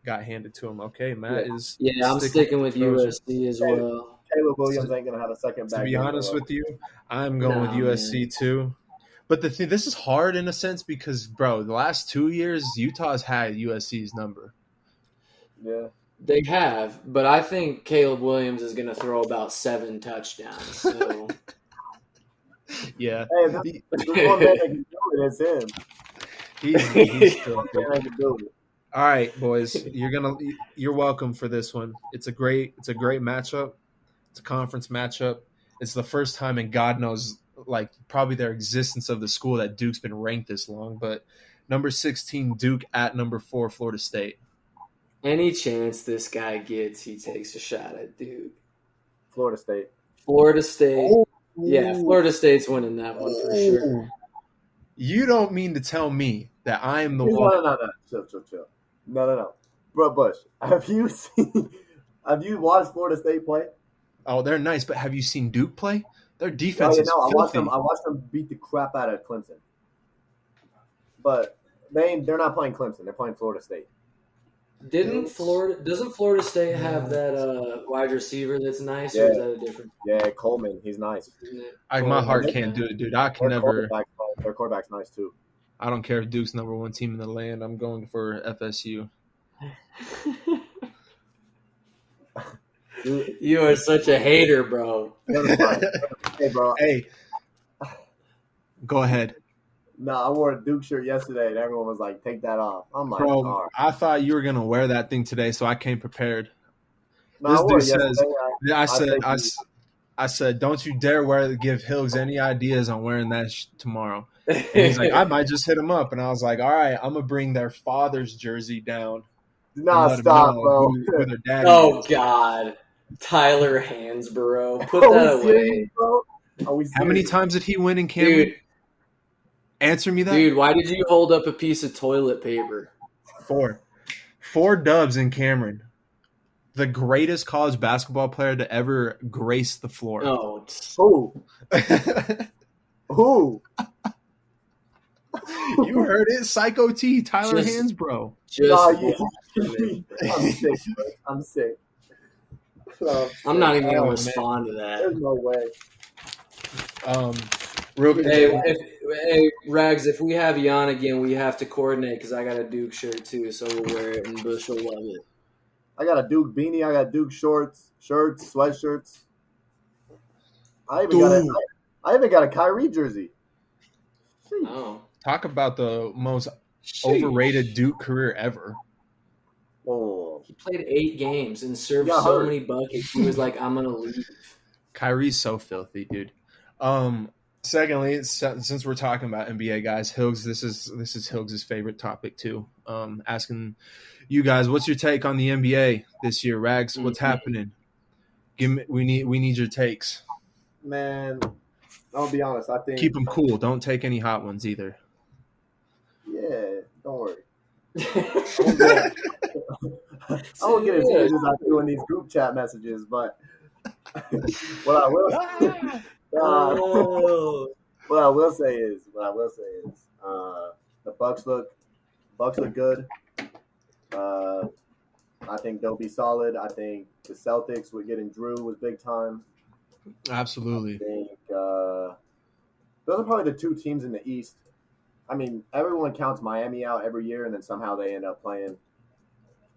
got handed to them. Okay, Matt is I'm sticking with USC as well. Caleb Williams ain't gonna have a second back. To be honest with you, I'm going with USC too. But this is hard in a sense because, bro, the last 2 years Utah's had USC's number. Yeah. They have, but I think Caleb Williams is going to throw about 7 touchdowns. So Yeah, Hey, there's one man that can do it. It's him. he's still One man that can do it. All right, boys, you're welcome for this one. It's a great matchup. It's a conference matchup. It's the first time in God knows, like, probably their existence of the school that Duke's been ranked this long. But number 16 Duke at number 4 Florida State. any chance this guy gets, he takes a shot at Duke. Florida State. Florida State. Yeah, Florida State's winning that one for sure. You don't mean to tell me that I am the one. No. Chill. No. Bro, Bush, have you watched Florida State play? Oh, they're nice, but have you seen Duke play? Their defense is filthy. I watched them beat the crap out of Clemson. But they're not playing Clemson. They're playing Florida State. Doesn't Florida State have that wide receiver that's nice, Yeah. or is that a different? Yeah, Coleman, he's nice. My heart can't do it, dude. I can never. Their quarterback's nice too. I don't care if Duke's number 1 team in the land. I'm going for FSU. You are such a hater, bro. Hey, bro. Hey, go ahead. No, I wore a Duke shirt yesterday, and everyone was like, "Take that off." I'm like, Bro, all right. I thought you were gonna wear that thing today, so I came prepared. No, I wore it yesterday. I said, don't you dare give Hills any ideas on wearing that tomorrow. And he's like, I might just hit him up, and I was like, all right, I'm gonna bring their father's jersey down. Nah, stop, bro. Who their daddy Oh is. God, Tyler Hansborough, put that away. How many times did he win in Cameron? Dude, answer me that. Dude, why did you hold up a piece of toilet paper? 4 dubs in Cameron. The greatest college basketball player to ever grace the floor. Oh, who? You heard it, Psycho T, Tyler Hansborough. I'm sick. I'm not even gonna respond to that. There's no way. Real quick. Hey, Rags, if we have you on again, we have to coordinate because I got a Duke shirt too, so we'll wear it and Bush will love it. I got a Duke beanie. I got Duke shirts, sweatshirts. I even got a Kyrie jersey. Oh, talk about the most overrated Duke career ever. Oh, he played 8 games and served so many buckets. He was like, "I'm gonna leave." Kyrie's so filthy, dude. Secondly, since we're talking about NBA guys, Hills, this is Hills' favorite topic too. Asking you guys, what's your take on the NBA this year, Rags? What's happening? We need your takes. Man, I'll be honest. I think keep them cool. Don't take any hot ones either. Yeah, don't worry. I won't get as serious as I do in these group chat messages, but what I will say is the Bucks look good. I think they'll be solid. I think the Celtics with getting Drew was big time. Absolutely. I think those are probably the 2 teams in the East. I mean, everyone counts Miami out every year, and then somehow they end up playing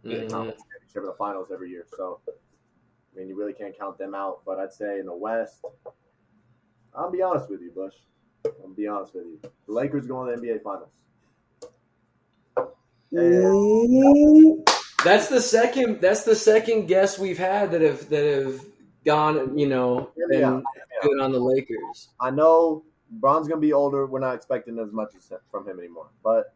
the conference championship or the finals every year. So, I mean, you really can't count them out. But I'd say in the West, I'll be honest with you, Bush. The Lakers going to the NBA Finals. That's the second guess we've had that have gone, been good on the Lakers. I know Bron's going to be older. We're not expecting as much from him anymore. But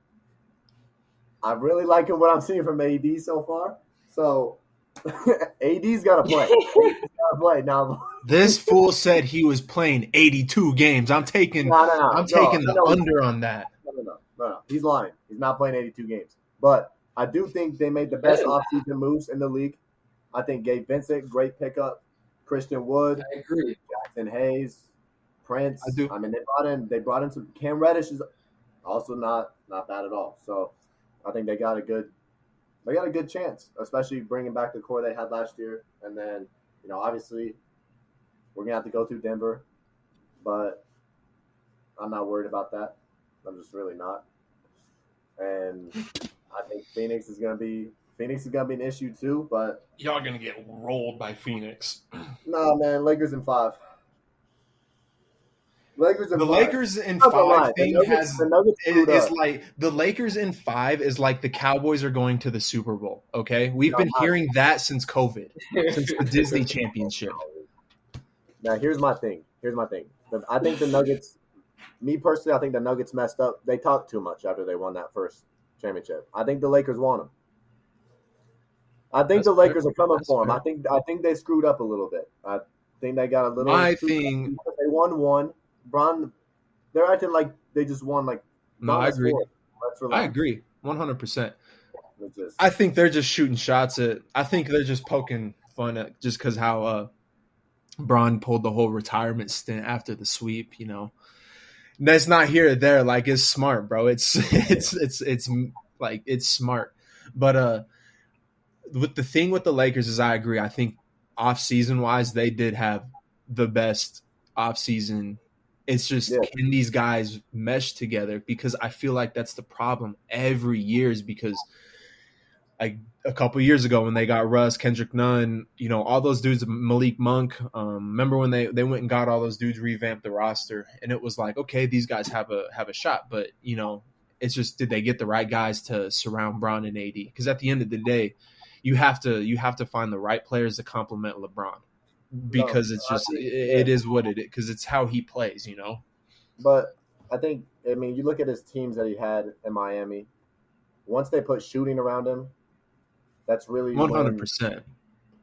I really like what I'm seeing from AD so far. So AD's got to play. He's got to play now. This fool said he was playing 82 games. I'm taking the under on that. No. He's lying. He's not playing 82 games. But I do think they made the best offseason moves in the league. I think Gabe Vincent, great pickup. Christian Wood. I agree. Jackson Hayes. Prince. I do. I mean, they brought in some. Cam Reddish is also not bad at all. So I think they got a good chance, especially bringing back the core they had last year. And then, obviously, we're gonna have to go through Denver, but I'm not worried about that. I'm just really not. And I think Phoenix is gonna be an issue too. But Y'all gonna get rolled by Phoenix. nah, man, Lakers in 5. Lakers in The 5. Lakers in I'm not gonna 5 lie, thing the Nuggets screwed is up. like the Lakers in 5 is like the Cowboys are going to the Super Bowl. Okay, we've No, been hearing that since COVID, since the Disney Championship. Now here's my thing. I think the Nuggets. Me personally, I think the Nuggets messed up. They talked too much after they won that first championship. I think the Lakers won them. I think That's the Lakers fair. are coming That's for them. fair. I think they screwed up a little bit. I think they got a little. My too thing. because they won one. Bron, they're acting like they just won. Like No, I agree. Let's relax. I agree 100%. Just, I think they're just shooting shots at. I think they're just poking fun at just because how Braun pulled the whole retirement stint after the sweep. You know, that's not here or there. Like it's smart, bro. It's like it's smart. But with the thing with the Lakers is, I agree. I think off season wise, they did have the best off season. It's just can these guys mesh together? Because I feel like that's the problem every year. Is because like a couple years ago when they got Russ, Kendrick Nunn, you know, all those dudes, Malik Monk. Remember when they went and got all those dudes, revamped the roster, and it was like, okay, these guys have a shot, but you know, it's just did they get the right guys to surround Bron and AD? Because at the end of the day, you have to find the right players to complement LeBron. Because it's just it is what it is. Because it's how he plays, you know. But I think you look at his teams that he had in Miami. Once they put shooting around him, that's really 100%.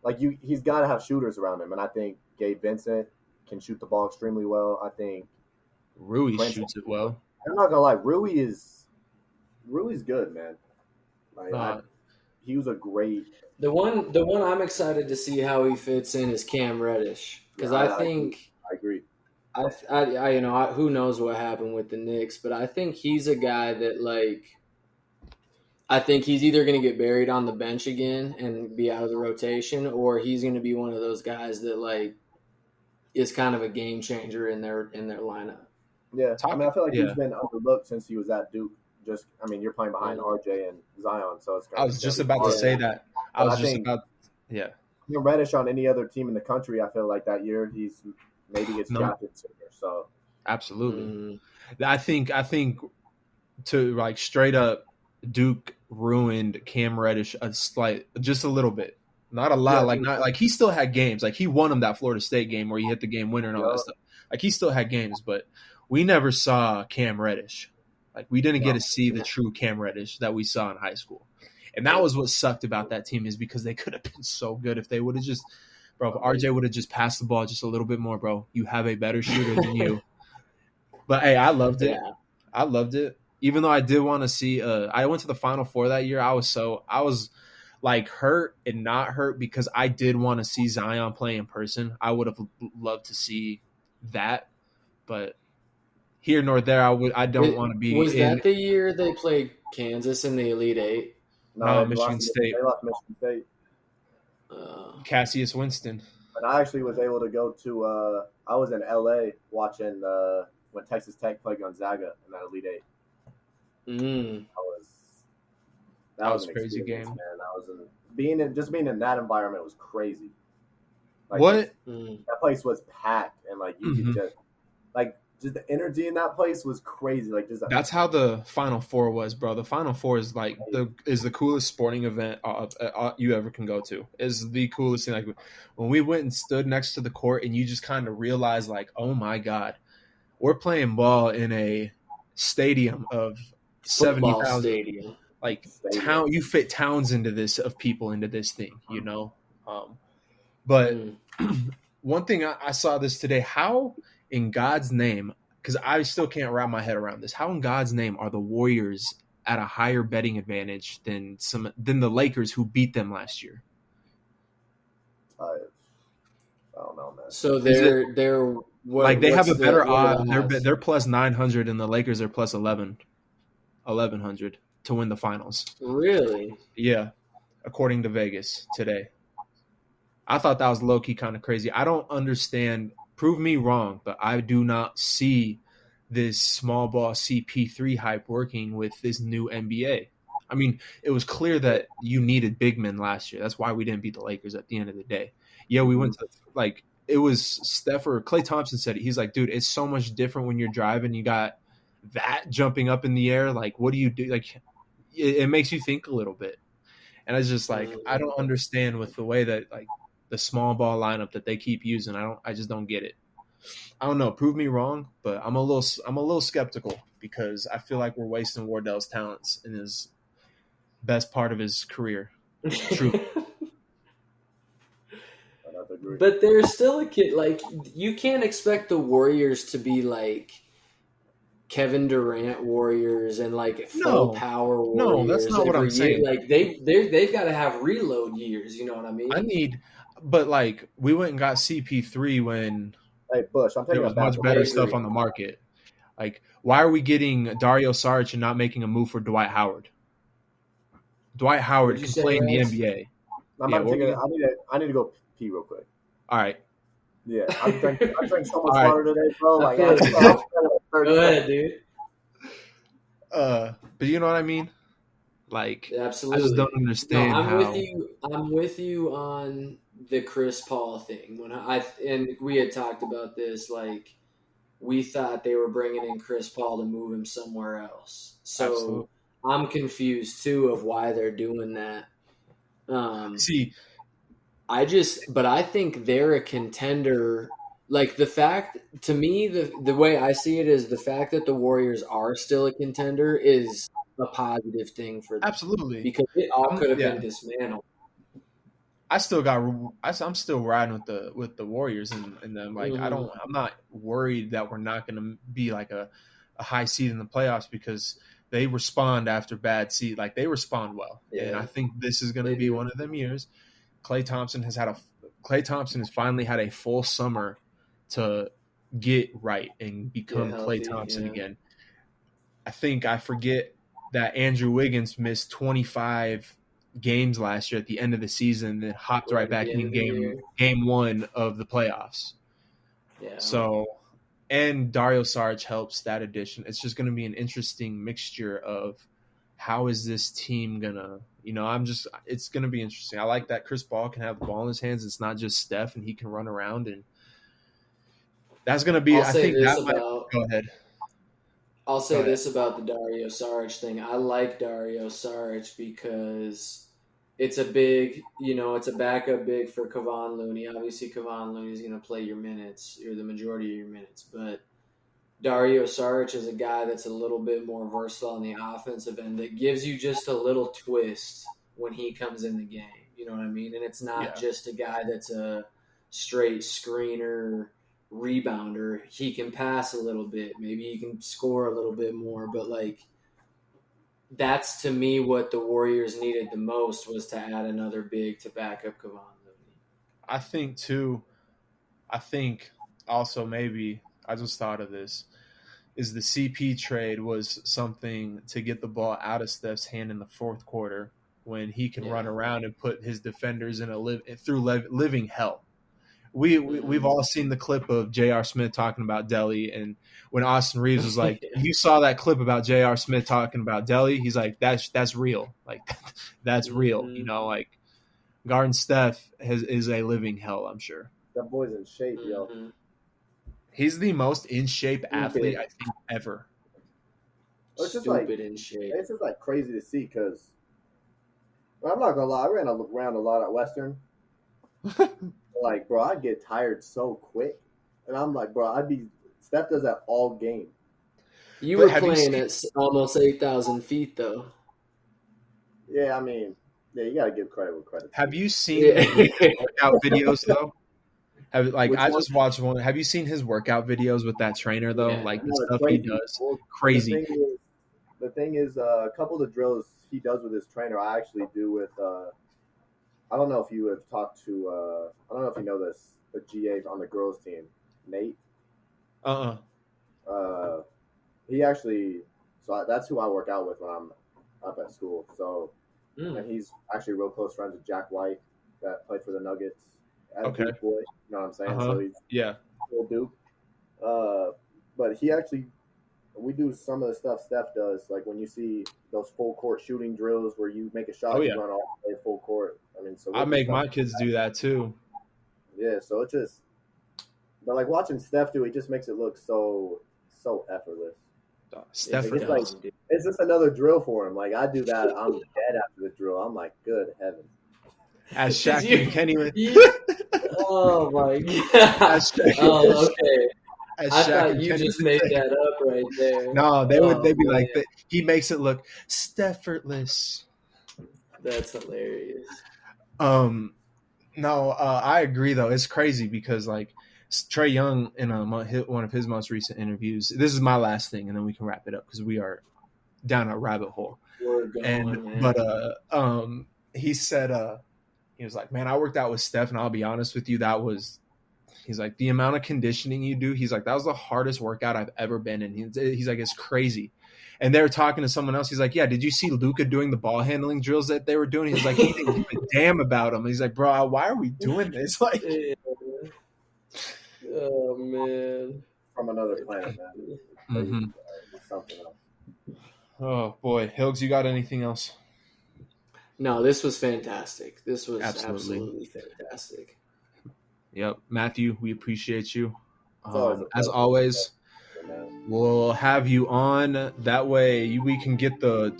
Like he's got to have shooters around him, and I think Gabe Vincent can shoot the ball extremely well. I think Rui shoots it well. I'm not gonna lie, Rui's good, man. Like he was a great. The one I'm excited to see how he fits in is Cam Reddish because I think I agree. I who knows what happened with the Knicks, but I think he's a guy that like. I think he's either going to get buried on the bench again and be out of the rotation, or he's going to be one of those guys that like is kind of a game changer in their lineup. Yeah, I feel like he's been overlooked since he was at Duke. You're playing behind RJ and Zion, so it's. I was just about to say that. Reddish on any other team in the country, I feel like that year he's maybe gets drafted sooner. So absolutely, I think to like straight up. Duke ruined Cam Reddish just a little bit, not a lot. Like he still had games. Like he won him that Florida State game where he hit the game winner and all that stuff. Like he still had games, but we never saw Cam Reddish. Like we didn't get to see the true Cam Reddish that we saw in high school, and that was what sucked about that team is because they could have been so good if they would have just, bro. If RJ would have just passed the ball just a little bit more, bro. You have a better shooter than you. But hey, I loved it. Yeah. I loved it. Even though I did want to see, I went to the Final Four that year. I was like hurt and not hurt because I did want to see Zion play in person. I would have loved to see that, but here nor there. I don't want to be. Was that the year they played Kansas in the Elite Eight? No, Michigan State. They lost Michigan State. Cassius Winston. And I actually was able to go to. I was in LA watching when Texas Tech played Gonzaga in that Elite Eight. That was a crazy game, man. Being in that environment was crazy. Like, what? That place was packed, and like you could just the energy in that place was crazy. Like that's how the Final Four was, bro. The Final Four is like the coolest sporting event you ever can go to. Is the coolest thing. Like when we went and stood next to the court, and you just kind of realize, like, oh my god, we're playing ball in a stadium of 70,000. Like town, you fit towns into this of people into this thing, you know. But one thing I saw this today: how in God's name, because I still can't wrap my head around this. How in God's name are the Warriors at a higher betting advantage than the Lakers who beat them last year? I don't know, man. So they're like they have a better odd. They're plus 900 and the Lakers are plus 1100 to win the finals. Really? Yeah, according to Vegas today. I thought that was low-key kind of crazy. I don't understand. Prove me wrong, but I do not see this small ball CP3 hype working with this new NBA. I mean, it was clear that you needed big men last year. That's why we didn't beat the Lakers at the end of the day. Yeah, we went to like it was Steph or Klay Thompson said it. He's like, dude, it's so much different when you're driving. You got that jumping up in the air. Like, what do you do? Like, it makes you think a little bit. And it's just like I don't understand with the way that like the small ball lineup that they keep using. I just don't get it. I don't know. Prove me wrong, but I'm a little skeptical because I feel like we're wasting Wardell's talents in his best part of his career. True. But there's still a kid. Like, you can't expect the Warriors to be like Kevin Durant Warriors and like full power Warriors. No, that's not what I'm saying. Like they've got to have reload years. You know what I mean? But like we went and got CP3 when Bush, I'm there was much better stuff on the market. Like, why are we getting Dario Saric and not making a move for Dwight Howard? Dwight Howard can play in the NBA. I need to go pee real quick. All right. Yeah, I drank so much water today, bro. Like, go ahead, dude. But you know what I mean? Like, absolutely. I just don't understand I'm with you on the Chris Paul thing. And we had talked about this, like, we thought they were bringing in Chris Paul to move him somewhere else. So absolutely. I'm confused too of why they're doing that. But I think they're a contender. Like, the fact, to me, the way I see it is the fact that the Warriors are still a contender is a positive thing for them. Absolutely. Because it all could have been dismantled. I'm still riding with the Warriors and them. Like, I'm not worried that we're not going to be like a high seed in the playoffs because they respond after bad seed. Like, they respond well. Yeah. And I think this is going to be one of them years. Klay Thompson has finally had a full summer to get right and become Klay Thompson again. I forget that Andrew Wiggins missed 25 games last year at the end of the season and then hopped right back in game one of the playoffs. Yeah. So, and Dario Saric helps that addition. It's just going to be an interesting mixture of how is this team going to, it's going to be interesting. I like that Chris Paul can have the ball in his hands. It's not just Steph and he can run around, and that's going to be, go ahead. I'll say this about the Dario Saric thing. I like Dario Saric because it's a big, it's a backup big for Kevon Looney. Obviously, Kevon Looney is going to play your minutes or the majority of your minutes, but Dario Saric is a guy that's a little bit more versatile on the offensive end that gives you just a little twist when he comes in the game. You know what I mean? And it's not just a guy that's a straight screener, rebounder. He can pass a little bit. Maybe he can score a little bit more. But, like, that's to me what the Warriors needed the most was to add another big to back up Kevon Looney. I think, too, also maybe – I just thought of this, is the CP trade was something to get the ball out of Steph's hand in the fourth quarter when he can run around and put his defenders in living hell. We've all seen the clip of J.R. Smith talking about Delly, and when Austin Reeves was like, you saw that clip about J.R. Smith talking about Delly, he's like, that's real. Like, that's real. Like, guarding Steph is a living hell, I'm sure. That boy's in shape, yo. He's the most in shape athlete I think ever. It's just in shape. It's just crazy to see because I'm not gonna lie, I ran around a lot at Western. Bro, I'd get tired so quick, and I'm like, bro, Steph does that all game. You were playing at almost 8,000 feet, though. Yeah, I mean, you gotta give credit where credit. Have you seen workout videos though? Just watched one. Have you seen his workout videos with that trainer though? Yeah. Like the stuff crazy. He does, crazy. The thing is, a couple of the drills he does with his trainer, I actually do with. I don't know if you have talked to. I don't know if you know this. The GA on the girls team, Nate. He actually. So that's who I work out with when I'm up at school. So, and he's actually real close friends with Jack White that played for the Nuggets. Duke boy, you know what I'm saying? So he's full Duke. But he actually we do some of the stuff Steph does. Like when you see those full court shooting drills where you make a shot, Oh, you yeah. run all the way full court. I mean, so I make my kids do that too. Yeah, so it just, but like watching Steph do it just makes it look so effortless. Steph, Like, it's just another drill for him. Like I do that, I'm dead after the drill. I'm like, good heavens. as Shaq and Kenny. Oh my god! Oh, okay. I thought you just made that up right there. No, they'd be like, he makes it look Steffortless. That's hilarious. No, I agree though. It's crazy because like Trae Young in one of his most recent interviews. This is my last thing, and then we can wrap it up because we are down a rabbit hole. We're going, man. He said, he was like, man, I worked out with Steph, and I'll be honest with you, he's like, the amount of conditioning you do, he's like, that was the hardest workout I've ever been in. He's like, it's crazy. And they were talking to someone else. He's like, yeah, did you see Luka doing the ball handling drills that they were doing? He's like, he didn't give a damn about them. He's like, bro, why are we doing this? Like, oh man, from another planet, man. Mm-hmm. Something else. Oh boy, Hilgs, you got anything else? No, this was fantastic. This was Absolutely fantastic. Yep, Matthew, we appreciate you. As always, we'll have you on. That way, we can get a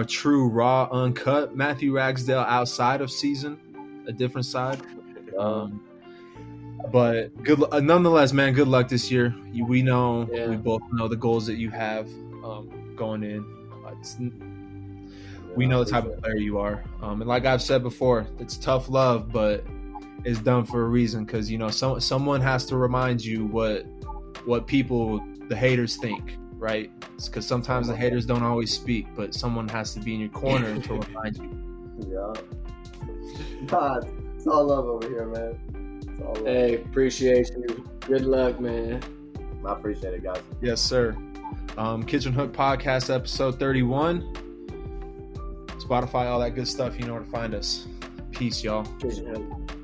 true raw, uncut Matthew Ragsdale outside of season, a different side. But nonetheless, man, good luck this year. We both know the goals that you have going in. We know the type of player you are, and like I've said before, it's tough love, but it's done for a reason because someone has to remind you what people, the haters, think, right? Because sometimes the haters don't always speak, but someone has to be in your corner to remind you. Yeah. God, it's all love over here, man. It's all love. Hey, appreciate you. Good luck, man. I appreciate it, guys. Yes, sir. Kitchen Hook Podcast, episode 31. Spotify, all that good stuff. You know where to find us. Peace, y'all. Kitchen Hook.